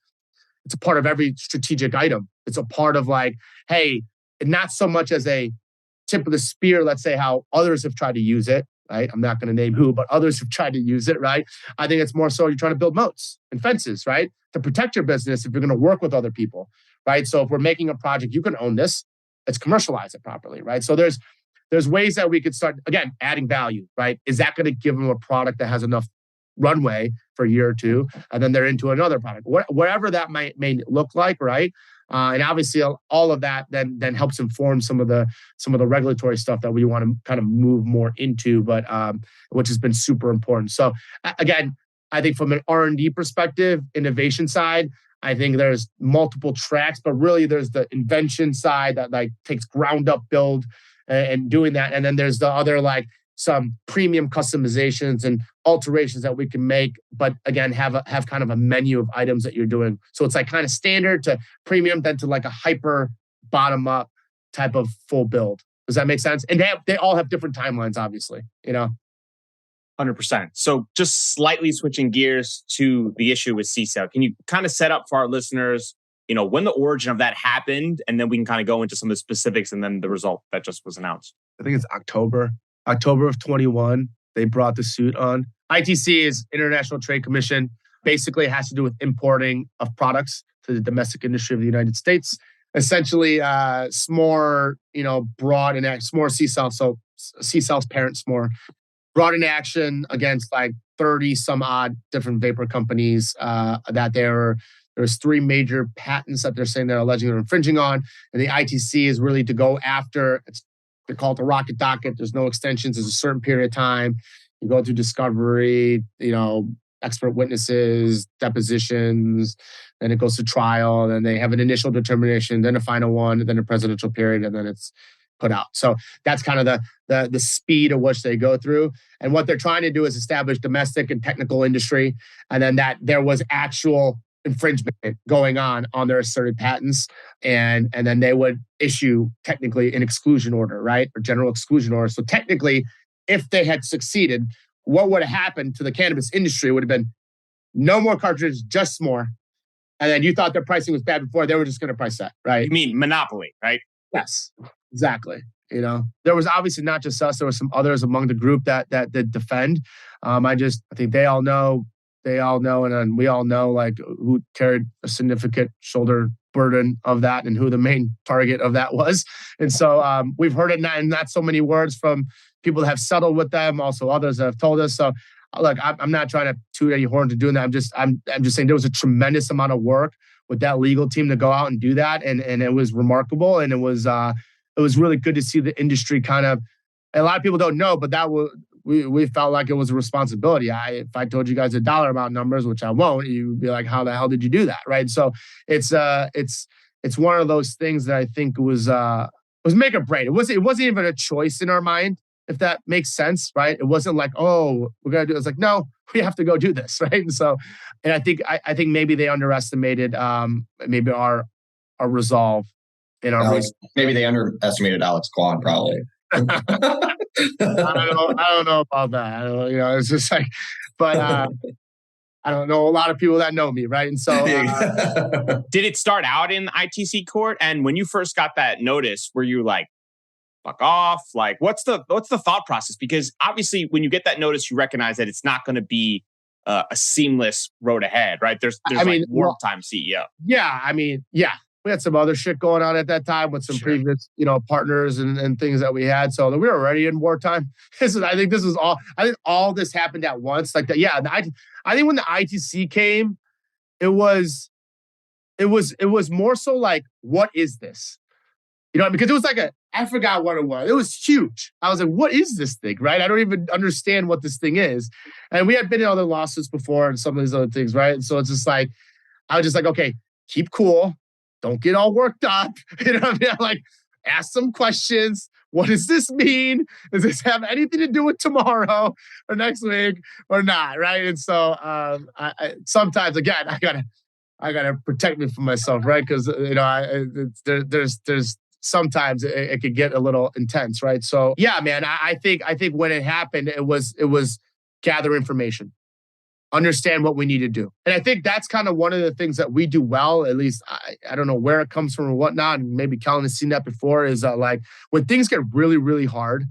it's a part of every strategic item. It's a part of like, hey, not so much as a tip of the spear, let's say how others have tried to use it, right? I'm not going to name who, but others have tried to use it, right? I think it's more so you're trying to build moats and fences, right? To protect your business if you're going to work with other people, right? So if we're making a project, you can own this. Let's commercialize it properly, right? So there's ways that we could start, again, adding value, right? Is that going to give them a product that has enough runway for a year or two, and then they're into another product, whatever that may look like, right? And obviously, all of that then helps inform some of the regulatory stuff that we want to kind of move more into, but which has been super important. So again, I think from an R&D perspective, innovation side, I think there's multiple tracks, but really there's the invention side that like takes ground up build and doing that. And then there's the other like some premium customizations and alterations that we can make, but again, have kind of a menu of items that you're doing. So it's like kind of standard to premium, then to like a hyper bottom up type of full build. Does that make sense? And they all have different timelines, obviously, 100%. So just slightly switching gears to the issue with CCL. Can you kind of set up for our listeners, when the origin of that happened, and then we can kind of go into some of the specifics and then the result that just was announced? I think it's October of 21. They brought the suit on. ITC is International Trade Commission. Basically, it has to do with importing of products to the domestic industry of the United States. Essentially, SMORE, broad and SMORE CCL, so CCL's parent SMORE, brought in action against like 30 some odd different vapor companies that there's 3 major patents that they're saying they're alleging they're infringing on. And the ITC is really to go after, they call it the rocket docket. There's no extensions. There's a certain period of time. You go through discovery, expert witnesses, depositions, then it goes to trial, then they have an initial determination, then a final one, then a presidential period, and then it's put out. So that's kind of the speed at which they go through. And what they're trying to do is establish domestic and technical industry, and then that there was actual infringement going on their asserted patents, and then they would issue technically an exclusion order, right? Or general exclusion order. So technically, if they had succeeded, what would have happened to the cannabis industry would have been no more cartridges, just more. And then you thought their pricing was bad before, they were just going to price that, right? You mean monopoly, right? Yes, exactly. There was obviously not just us, there were some others among the group that did defend. I think they all know, and then we all know like who carried a significant shoulder burden of that and who the main target of that was. And so we've heard it in not so many words from people that have settled with them, also others that have told us. So look, I'm not trying to toot any horn to doing that. I'm just saying there was a tremendous amount of work with that legal team to go out and do that. And it was remarkable. And it was really good to see the industry kind of, a lot of people don't know, but that was, we felt like it was a responsibility. If I told you guys a dollar amount numbers, which I won't, you'd be like, how the hell did you do that? Right. So it's one of those things that I think was make or break. It wasn't even a choice in our mind, if that makes sense, right? It wasn't like, oh, we're gonna do it. It's like, no, we have to go do this, right? And so, and I think maybe they underestimated maybe our resolve in our maybe they underestimated Alex Kwon, probably. I don't know about that. It's just like, but I don't know a lot of people that know me, right? And so, did it start out in ITC court? And when you first got that notice, were you like, fuck off? Like, what's the thought process? Because obviously, when you get that notice, you recognize that it's not going to be a seamless road ahead, right? There's Wartime CEO. Yeah. We had some other shit going on at that time with some previous, partners and things that we had. So we were already in wartime. I think all this happened at once. Like that. Yeah. I think when the ITC came, it was more so like, what is this? Because it was like I forgot what it was. It was huge. I was like, what is this thing? Right. I don't even understand what this thing is. And we had been in other lawsuits before and some of these other things. Right. And so it's just like, I was just like, okay, keep cool. Don't get all worked up. I'm like, ask some questions. What does this mean? Does this have anything to do with tomorrow or next week or not? Right. And so I sometimes, again, I gotta protect me from myself, right? Because there's sometimes it could get a little intense, right? So yeah, man, I think when it happened, it was gather information. Understand what we need to do. And I think that's kind of one of the things that we do well, at least I don't know where it comes from or whatnot. And maybe Kellen has seen that before, is like when things get really, really hard,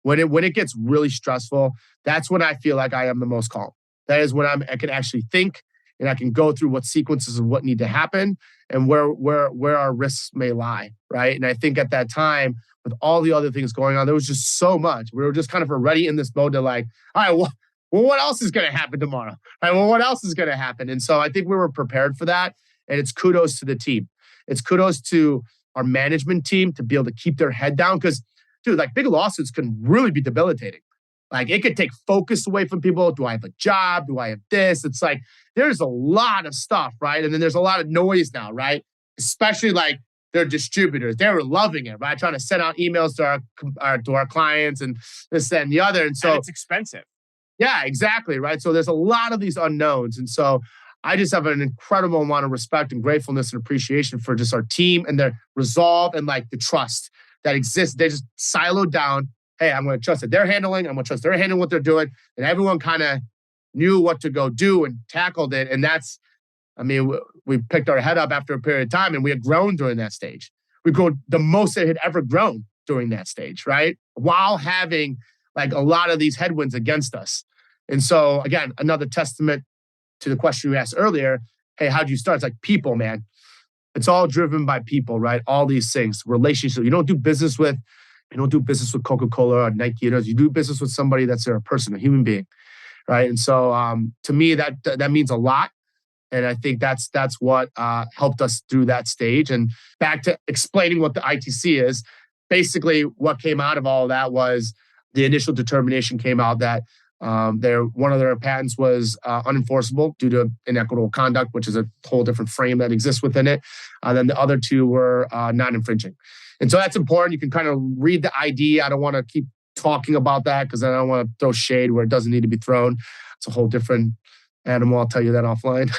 when it gets really stressful, that's when I feel like I am the most calm. That is when I can actually think and I can go through what sequences of what need to happen and where our risks may lie, right? And I think at that time, with all the other things going on, there was just so much. We were just kind of already in this mode to like, all right, well, what else is going to happen tomorrow? Right? Well, what else is going to happen? And so I think we were prepared for that. And it's kudos to the team. It's kudos to our management team to be able to keep their head down. Because, dude, like big lawsuits can really be debilitating. Like it could take focus away from people. Do I have a job? Do I have this? It's like there's a lot of stuff, right? And then there's a lot of noise now, right? Especially like their distributors. They were loving it, right? Trying to send out emails to our clients and this, that, and the other. And so it's expensive. Yeah, exactly. Right. So there's a lot of these unknowns. And so I just have an incredible amount of respect and gratefulness and appreciation for just our team and their resolve and like the trust that exists. They just siloed down. Hey, I'm going to trust that they're handling. I'm going to trust they're handling what they're doing. And everyone kind of knew what to go do and tackled it. And we picked our head up after a period of time and we had grown during that stage. We grew the most it had ever grown during that stage, right? While having like a lot of these headwinds against us. And so, again, another testament to the question you asked earlier. Hey, how'd you start? It's like people, man. It's all driven by people, right? All these things, relationships. You don't do business with Coca-Cola or Nike. You do business with somebody that's a person, a human being, right? And so, to me, that means a lot. And I think that's what helped us through that stage. And back to explaining what the ITC is, basically what came out of all of that was the initial determination came out that one of their patents was unenforceable due to inequitable conduct, which is a whole different frame that exists within it. Then the other two were non-infringing. And so that's important. You can kind of read the ID. I don't want to keep talking about that because I don't want to throw shade where it doesn't need to be thrown. It's a whole different animal. I'll tell you that offline.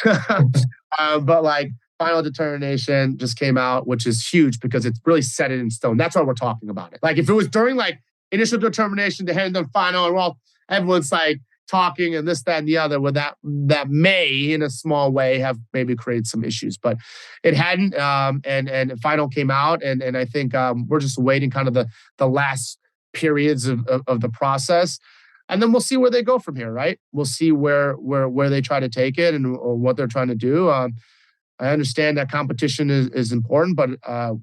But like final determination just came out, which is huge because it's really set it in stone. That's why we're talking about it. Like if it was during like initial determination to hand them final, and well, everyone's like talking and this, that, and the other, well, that may, in a small way, have maybe created some issues, but it hadn't. And final came out, and I think we're just awaiting kind of the last periods of the process, and then we'll see where they go from here. Right? We'll see where they try to take it and or what they're trying to do. I understand that competition is important, but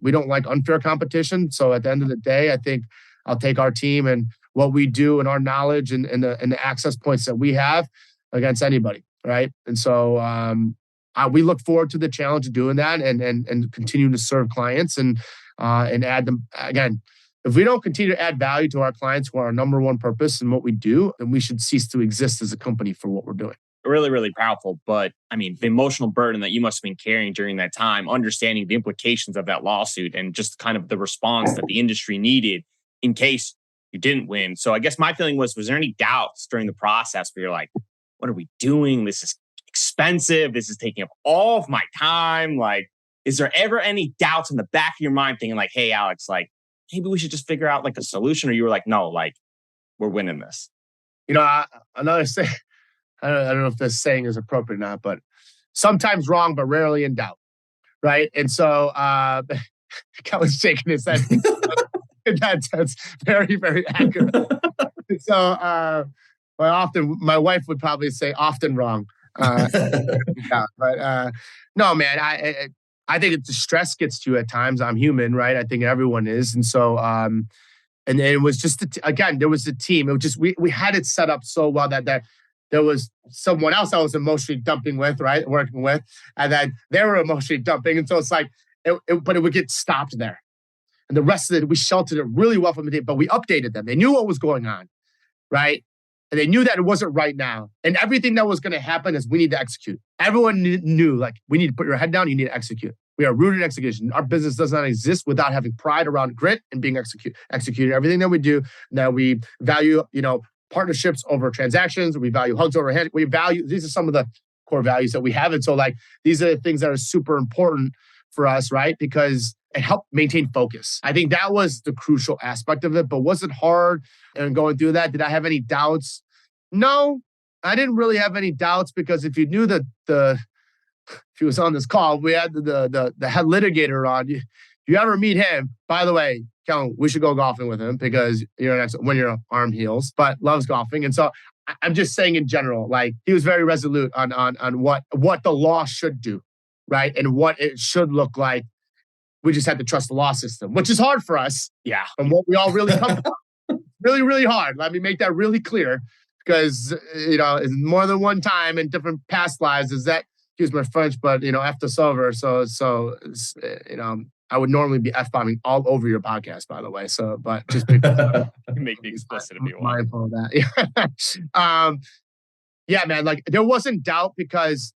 we don't like unfair competition. So at the end of the day, I think I'll take our team and what we do and our knowledge and the access points that we have against anybody, right? And so we look forward to the challenge of doing that and continuing to serve clients and add them again. If we don't continue to add value to our clients who are our number one purpose and what we do, then we should cease to exist as a company for what we're doing. Really, really powerful. But I mean, the emotional burden that you must have been carrying during that time, understanding the implications of that lawsuit and just kind of the response that the industry needed in case you didn't win. So I guess my feeling was there any doubts during the process where you're like, what are we doing? This is expensive. This is taking up all of my time. Like, is there ever any doubts in the back of your mind thinking like, hey, Alex, like, maybe we should just figure out like a solution? Or you were like, no, like, we're winning this. Another thing. I don't know if this saying is appropriate or not, but sometimes wrong, but rarely in doubt, right? And so Kelly's shaking his head. That's very, very accurate. So my wife would probably say often wrong. But no, man, I think the stress gets to you at times. I'm human, right? I think everyone is. And so and it was just, again, there was a team. It was just, we had it set up so well that there was someone else I was emotionally dumping with, right? Working with. And then they were emotionally dumping. And so it's like, but it would get stopped there. And the rest of it, we sheltered it really well from the team, but we updated them. They knew what was going on, right? And they knew that it wasn't right now. And everything that was going to happen is we need to execute. Everyone knew, like, we need to put your head down, you need to execute. We are rooted in execution. Our business does not exist without having pride around grit and being executed. Everything that we do, that we value, partnerships over transactions. We value hugs over hand. These are some of the core values that we have. And so like, these are the things that are super important for us, right? Because it helped maintain focus. I think that was the crucial aspect of it, but was it hard and going through that? Did I have any doubts? No, I didn't really have any doubts because if you knew that if he was on this call, we had the head litigator on. If you ever meet him, by the way, Kellen, we should go golfing with him because when your arm heals, but loves golfing. And so I'm just saying in general, like he was very resolute on what the law should do, right? And what it should look like. We just had to trust the law system, which is hard for us. Yeah. And what we all really come from. Really, really hard. Let me make that really clear because, it's more than one time in different past lives is that, excuse my French, but, F this over. So, I would normally be F-bombing all over your podcast, by the way. So, but just make the explicit if you want. Mindful of that. Yeah, man, like there wasn't doubt because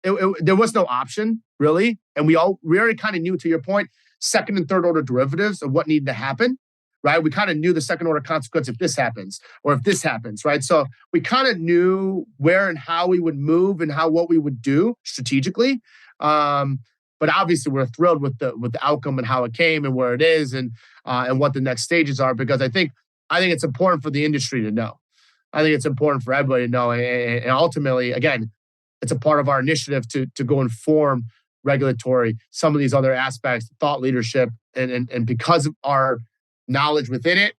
there was no option really. And we already kind of knew, to your point, second and third order derivatives of what needed to happen, right? We kind of knew the second order consequence if this happens or if this happens, right? So we kind of knew where and how we would move and what we would do strategically. But obviously, we're thrilled with the outcome and how it came and where it is and what the next stages are. Because I think it's important for the industry to know. I think it's important for everybody to know. And ultimately, again, it's a part of our initiative to go inform regulatory, some of these other aspects, thought leadership, and because of our knowledge within it.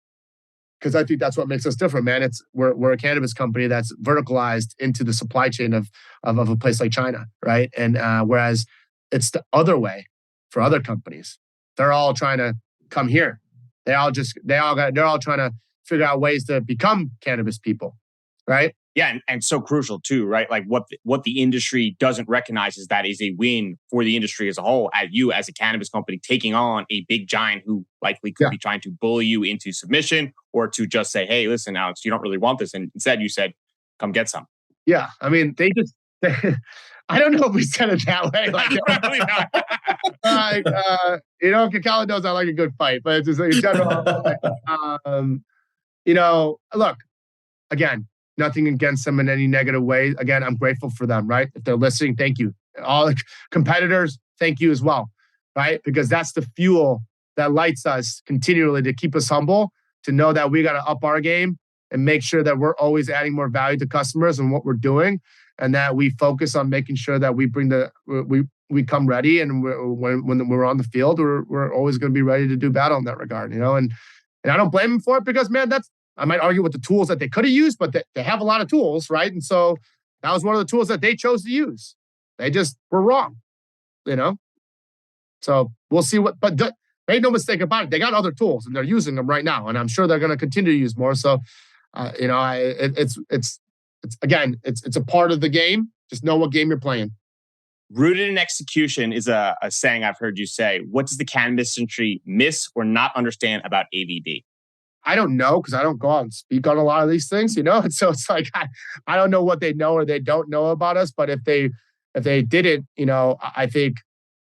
Because I think that's what makes us different, man. We're a cannabis company that's verticalized into the supply chain of a place like China, right? And whereas it's the other way for other companies. They're all trying to come here. They're all trying to figure out ways to become cannabis people, right? Yeah, and so crucial too, right? Like what the industry doesn't recognize is that is a win for the industry as a whole. At you as a cannabis company taking on a big giant who likely could be trying to bully you into submission or to just say, "Hey, listen, Alex, you don't really want this," and instead you said, "Come get some." Yeah, I mean, I don't know if we said it that way. Like, Cacao knows I like a good fight, but it's just like in general. Look, again, nothing against them in any negative way. Again, I'm grateful for them, right? If they're listening, thank you. All the competitors, thank you as well, right? Because that's the fuel that lights us continually to keep us humble, to know that we got to up our game and make sure that we're always adding more value to customers and what we're doing. And that we focus on making sure that we bring we come ready, and when we're on the field, we're always going to be ready to do battle in that regard, And I don't blame them for it because, man, I might argue with the tools that they could have used, but they have a lot of tools, right? And so that was one of the tools that they chose to use. They just were wrong, you know? So we'll see make no mistake about it. They got other tools and they're using them right now. And I'm sure they're going to continue to use more. So, it's a part of the game. Just know what game you're playing. Rooted in execution is a saying I've heard you say. What does the cannabis industry miss or not understand about AVD? I don't know because I don't go out and speak on a lot of these things, And so it's like I don't know what they know or they don't know about us. But if they didn't, I think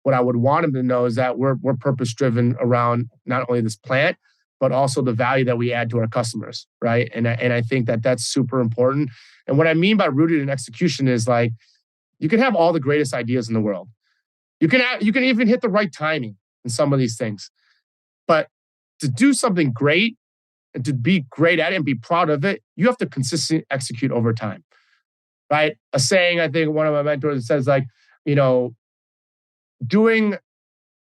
what I would want them to know is that we're purpose driven around not only this plant, but also the value that we add to our customers, right? And I think that that's super important. And what I mean by rooted in execution is like you can have all the greatest ideas in the world. You can even hit the right timing in some of these things, but to do something great and to be great at it and be proud of it, you have to consistently execute over time, right? A saying I think one of my mentors says like, doing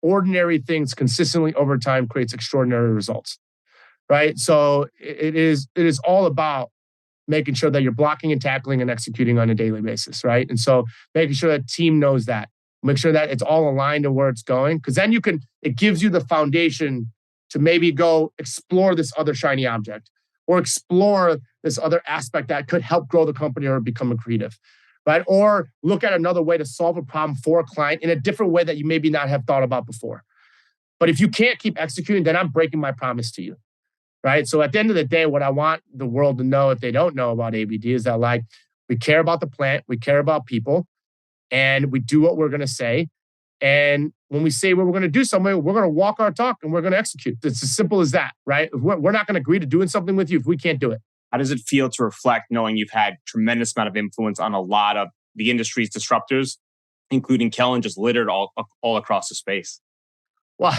ordinary things consistently over time creates extraordinary results, right? So it is all about making sure that you're blocking and tackling and executing on a daily basis, right? And so making sure that team knows that, make sure that it's all aligned to where it's going, because then it gives you the foundation to maybe go explore this other shiny object or explore this other aspect that could help grow the company or become accretive, right? Or look at another way to solve a problem for a client in a different way that you maybe not have thought about before. But if you can't keep executing, then I'm breaking my promise to you, right? So at the end of the day, what I want the world to know, if they don't know about AVD, is that like we care about the plant, we care about people, and we do what we're going to say. And when we say we're going to do something, we're going to walk our talk and we're going to execute. It's as simple as that, right? We're not going to agree to doing something with you if we can't do it. How does it feel to reflect knowing you've had tremendous amount of influence on a lot of the industry's disruptors, including Kellen, just littered all across the space? Well,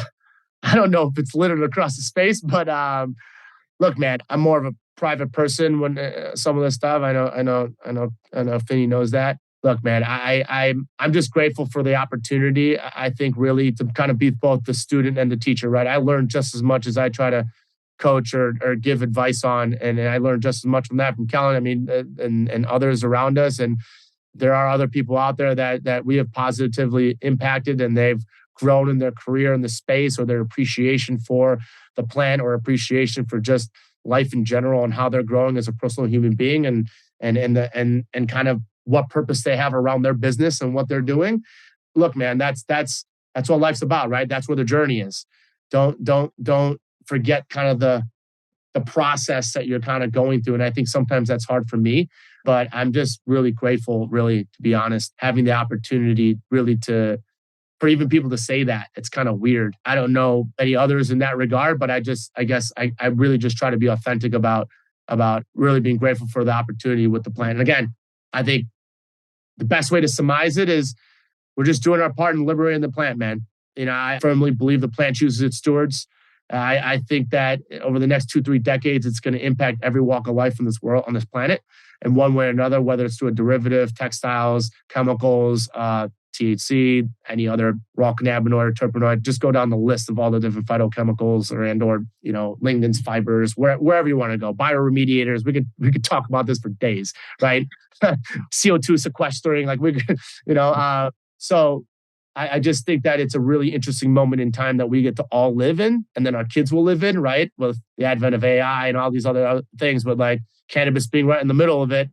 I don't know if it's littered across the space, but look, man, I'm more of a private person when some of this stuff. I know Finney knows that. Look, man, I'm just grateful for the opportunity. I think really to kind of be both the student and the teacher, right? I learned just as much as I try to coach or give advice on, and I learned just as much from that from Kellen. I mean, and others around us, and there are other people out there that we have positively impacted, and they've grown in their career in the space, or their appreciation for the plant, or appreciation for just life in general, and how they're growing as a personal human being, and kind of what purpose they have around their business and what they're doing. Look, man, that's what life's about, right? That's where the journey is. Don't forget kind of the process that you're kind of going through. And I think sometimes that's hard for me, but I'm just really grateful, really, to be honest, having the opportunity really for even people to say that. It's kind of weird. I don't know any others in that regard, but I guess I really just try to be authentic about really being grateful for the opportunity with the plant. And again, I think the best way to surmise it is we're just doing our part in liberating the plant, man. I firmly believe the plant chooses its stewards. I think that over the next 2-3 decades, it's going to impact every walk of life in this world, on this planet, in one way or another, whether it's through a derivative, textiles, chemicals, THC, any other raw cannabinoid or terpenoid. Just go down the list of all the different phytochemicals or lignans, fibers, wherever you want to go. Bioremediators. We could talk about this for days, right? CO2 sequestering, like we could, so I just think that it's a really interesting moment in time that we get to all live in, and then our kids will live in, right? With the advent of AI and all these other things, but like cannabis being right in the middle of it,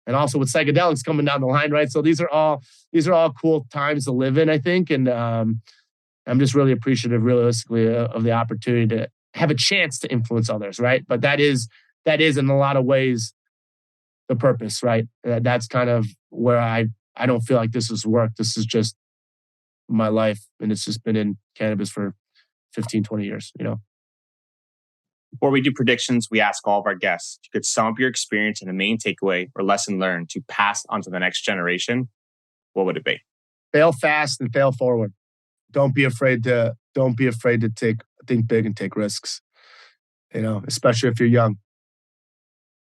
and also with psychedelics coming down the line, right? So these are all cool times to live in, I think, and I'm just really appreciative, realistically, of the opportunity to have a chance to influence others, right? But that is in a lot of ways the purpose, right? That's kind of where I don't feel like this is work. This is just my life, and it's just been in cannabis for 15, 20 years, Before we do predictions, we ask all of our guests, if you could sum up your experience and a main takeaway or lesson learned to pass on to the next generation, what would it be? Fail fast and fail forward. Don't be afraid to think big and take risks, especially if you're young.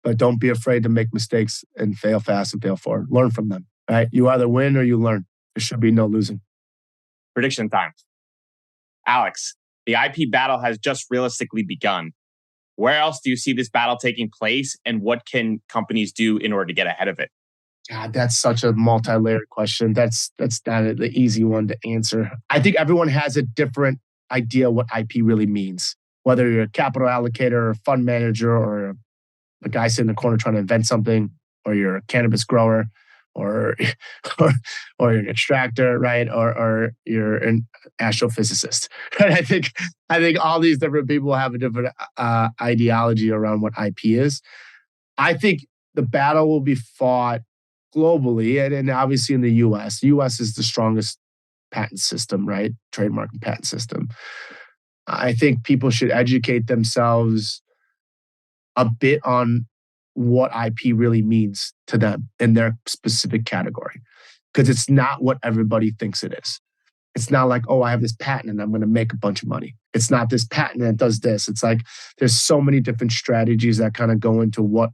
But don't be afraid to make mistakes and fail fast and fail forward. Learn from them, right? You either win or you learn. There should be no losing. Prediction time. Alex, the IP battle has just realistically begun. Where else do you see this battle taking place, and what can companies do in order to get ahead of it? God, that's such a multi-layered question. That's not the easy one to answer. I think everyone has a different idea what IP really means. Whether you're a capital allocator, or a fund manager, or a guy sitting in the corner trying to invent something, or you're a cannabis grower, or or, or you're an extractor, right? Or you're an astrophysicist. Right? I think all these different people have a different ideology around what IP is. I think the battle will be fought globally and obviously in the US. The US is the strongest patent system, right? Trademark and patent system. I think people should educate themselves a bit on what IP really means to them in their specific category. Because it's not what everybody thinks it is. It's not like, oh, I have this patent and I'm going to make a bunch of money. It's not this patent that does this. It's like there's so many different strategies that kind of go into what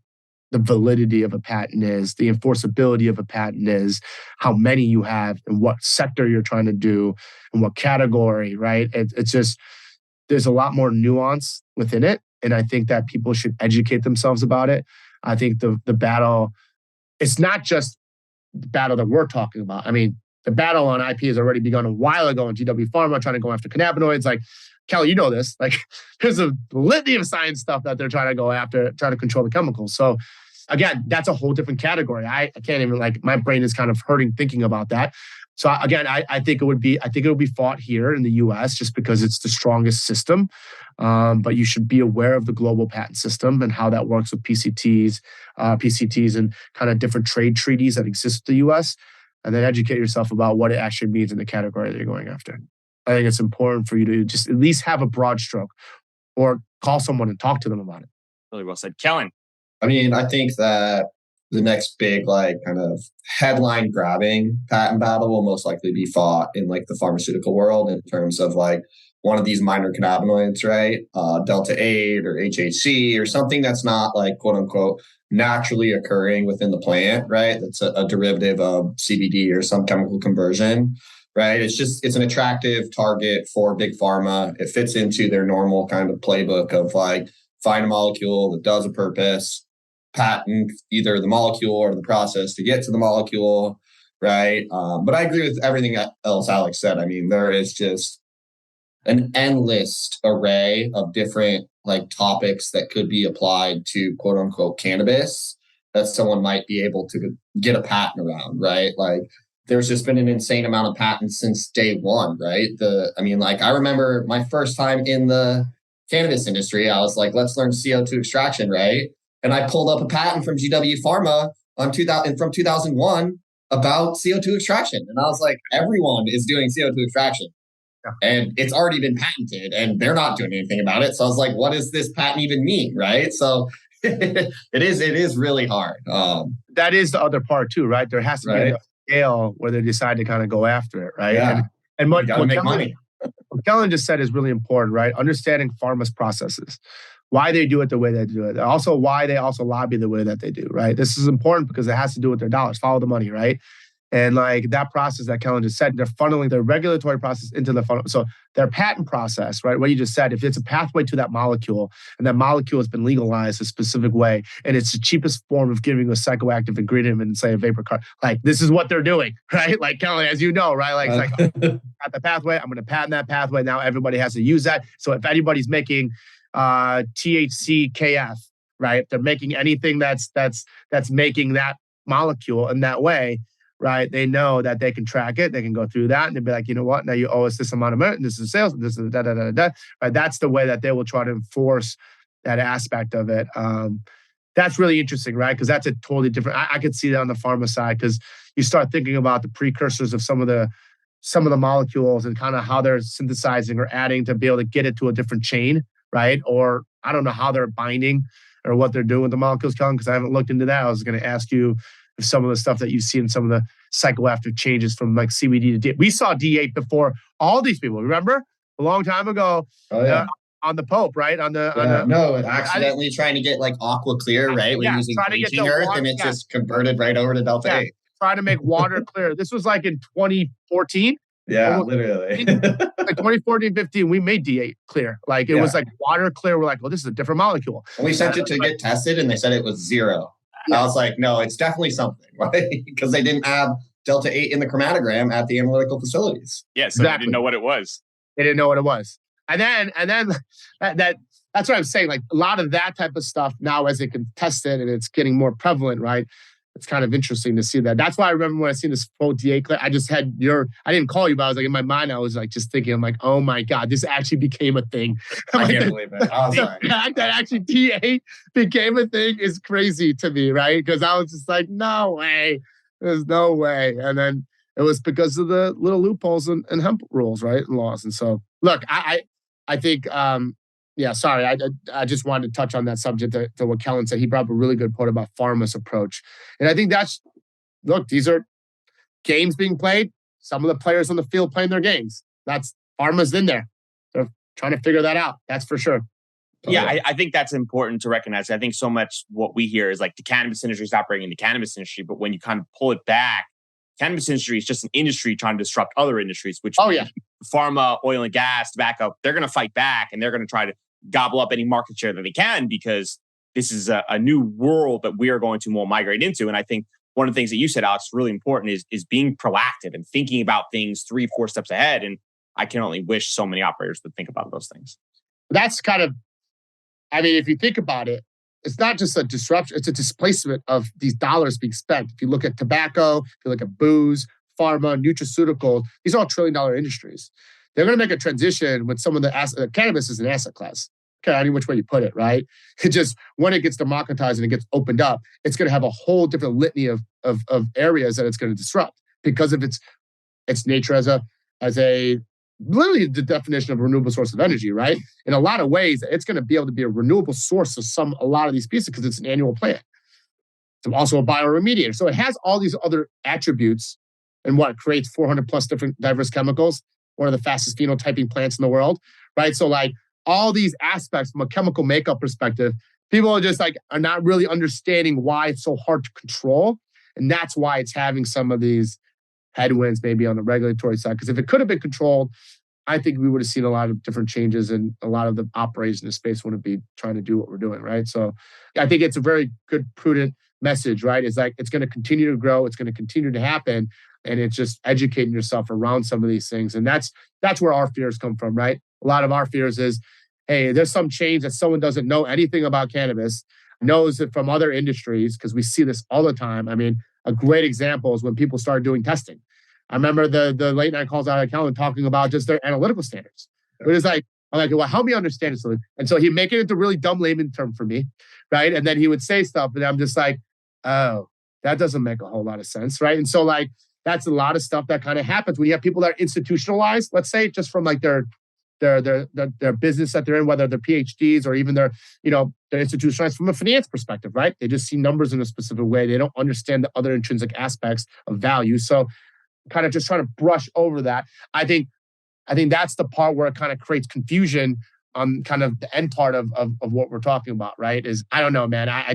the validity of a patent is, the enforceability of a patent is, how many you have, and what sector you're trying to do, and what category, right? It's just, there's a lot more nuance within it. And I think that people should educate themselves about it. I think the battle, it's not just the battle that we're talking about. I mean, the battle on IP has already begun a while ago in GW Pharma trying to go after cannabinoids. Like, Kelly, you know this. Like, there's a litany of science stuff that they're trying to go after, trying to control the chemicals. So, again, that's a whole different category. I can't even, like, my brain is kind of hurting thinking about that. So again, I think it would be fought here in the U.S. just because it's the strongest system. But you should be aware of the global patent system and how that works with PCTs, and kind of different trade treaties that exist in the U.S. And then educate yourself about what it actually means in the category that you're going after. I think it's important for you to just at least have a broad stroke, or call someone and talk to them about it. Really well said, Kellen. I mean, I think that the next big, like, kind of headline grabbing patent battle will most likely be fought in, like, the pharmaceutical world in terms of, like, one of these minor cannabinoids, right? Delta 8 or HHC or something that's not, like, quote unquote naturally occurring within the plant, right? That's a derivative of CBD or some chemical conversion, right? It's an attractive target for big pharma. It fits into their normal kind of playbook of, like, find a molecule that does a purpose, patent either the molecule or the process to get to the molecule, right? But I agree with everything else Alex said. I mean, there is just an endless array of different, like, topics that could be applied to quote unquote cannabis that someone might be able to get a patent around, right? Like, there's just been an insane amount of patents since day one, right? I remember my first time in the cannabis industry, I was like, let's learn CO2 extraction, right? And I pulled up a patent from GW Pharma from 2001 about CO2 extraction. And I was like, everyone is doing CO2 extraction. Yeah. And it's already been patented and they're not doing anything about it. So I was like, what does this patent even mean, right? So it is really hard. That is the other part too, right? There has to be a scale where they decide to kind of go after it, right? Yeah. And what make money. What Kellen just said is really important, right? Understanding pharma's processes, why they do it the way they do it. Also, why they also lobby the way that they do, right? This is important because it has to do with their dollars. Follow the money, right? And, like, that process that Kellen just said, they're funneling their regulatory process into the funnel. So their patent process, right? What you just said, if it's a pathway to that molecule and that molecule has been legalized a specific way, and it's the cheapest form of giving a psychoactive ingredient in, say, a vapor card, like, this is what they're doing, right? Like, Kellen, as you know, right? Like, it's like, at the pathway, I'm going to patent that pathway. Now everybody has to use that. So if anybody's making THC KF, right? If they're making anything that's making that molecule in that way, right? They know that they can track it. They can go through that and they'll be like, you know what? Now you owe us this amount of money. This is sales. This is da da da da. Right? That's the way that they will try to enforce that aspect of it. That's really interesting, right? Because that's a totally different. I could see that on the pharma side because you start thinking about the precursors of some of the molecules and kind of how they're synthesizing or adding to be able to get it to a different chain, right? Or I don't know how they're binding or what they're doing with the molecules, Kellen, because I haven't looked into that. I was going to ask you if some of the stuff that you see in some of the psychoactive changes from, like, CBD to D8. We saw D8 before all these people. Remember a long time ago? Oh yeah. On the Pope, right? Accidentally trying to get, like, aqua clear, right? We're using bleaching earth, and it just converted right over to Delta 8. Trying to make water clear. This was like in 2014. Yeah, literally. Like 2014, 15, we made D8 clear. Like, it was like water clear. We're like, well, this is a different molecule. And we sent it to get tested, and they said it was 0. I was like, no, it's definitely something, right? Because they didn't have Delta 8 in the chromatogram at the analytical facilities. Yeah, so they didn't know what it was. They didn't know what it was. And then that's what I'm saying. Like a lot of that type of stuff now, as they can test it and it's getting more prevalent, right? It's kind of interesting to see that. That's why I remember when I seen this full DA clip, I just had I didn't call you, but I was like, in my mind, I was like just thinking, I'm like, oh my God, this actually became a thing. I can't believe it. I was like, the fact that actually DA became a thing is crazy to me, right? Because I was just like, no way. There's no way. And then it was because of the little loopholes and hemp rules, right? And laws. And so, look, I think, sorry. I just wanted to touch on that subject to what Kellen said. He brought up a really good point about pharma's approach. And I think these are games being played. Some of the players on the field playing their games. That's pharma's in there. They're trying to figure that out. That's for sure. Yeah, I think that's important to recognize. I think so much what we hear is like the cannabis industry is operating in the cannabis industry, but when you kind of pull it back, cannabis industry is just an industry trying to disrupt other industries, which pharma, oil and gas, tobacco, they're going to fight back and they're going to try to gobble up any market share that they can because this is a new world that we are going to more migrate into. And I think one of the things that you said, Alex, really important is being proactive and thinking about things 3-4 steps ahead. And I can only wish so many operators would think about those things. That's kind of, I mean, if you think about it, it's not just a disruption, it's a displacement of these dollars being spent. If you look at tobacco, if you look at booze, pharma, nutraceuticals, these are all $1 trillion industries. They're going to make a transition with some of the cannabis is an asset class. Okay, any which way you put it, right? It just, when it gets democratized and it gets opened up, it's going to have a whole different litany of areas that it's going to disrupt because of its nature as a literally the definition of a renewable source of energy, right? In a lot of ways, it's going to be able to be a renewable source of a lot of these pieces because it's an annual plant. It's also a bioremediator. So it has all these other attributes and what creates 400 plus different diverse chemicals, one of the fastest phenotyping plants in the world, right? So like all these aspects from a chemical makeup perspective, people are not really understanding why it's so hard to control. And that's why it's having some of these headwinds maybe on the regulatory side. Because if it could have been controlled, I think we would have seen a lot of different changes and a lot of the operators in the space wouldn't be trying to do what we're doing, right? So I think it's a very good, prudent message, right? It's like, it's going to continue to grow. It's going to continue to happen. And it's just educating yourself around some of these things. And that's where our fears come from, right? A lot of our fears is, hey, there's some change that someone doesn't know anything about cannabis, knows it from other industries, because we see this all the time. I mean, a great example is when people started doing testing. I remember the late night calls out of Kellen talking about just their analytical standards. It was like, I'm like, well, help me understand it. And so he'd make it into really dumb layman term for me, right? And then he would say stuff, and I'm just like, oh, that doesn't make a whole lot of sense, right? And so like, that's a lot of stuff that kind of happens when you have people that are institutionalized, let's say, just from like their business that they're in, whether they're PhDs or even they're institutionalized from a finance perspective, right? They just see numbers in a specific way. They don't understand the other intrinsic aspects of value. So kind of just trying to brush over that. I think that's the part where it kind of creates confusion on kind of the end part of what we're talking about, right? Is, I don't know, man. I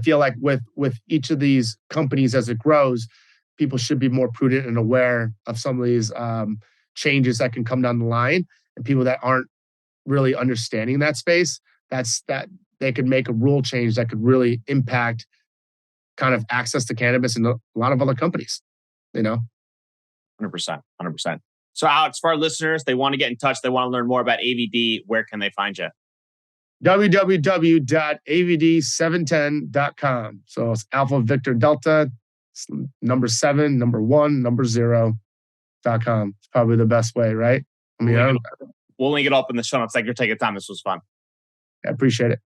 feel like with each of these companies as it grows, people should be more prudent and aware of some of these changes that can come down the line. And people that aren't really understanding that space, that they could make a rule change that could really impact kind of access to cannabis in a lot of other companies, 100%. So Alex, for our listeners, they want to get in touch, they want to learn more about AVD, where can they find you? www.avd710.com. So it's Alpha Victor Delta, number 7, number 1, number 0.com. It's probably the best way, right? I mean, we'll link it up in the show notes. Thank you for taking time. This was fun. I appreciate it.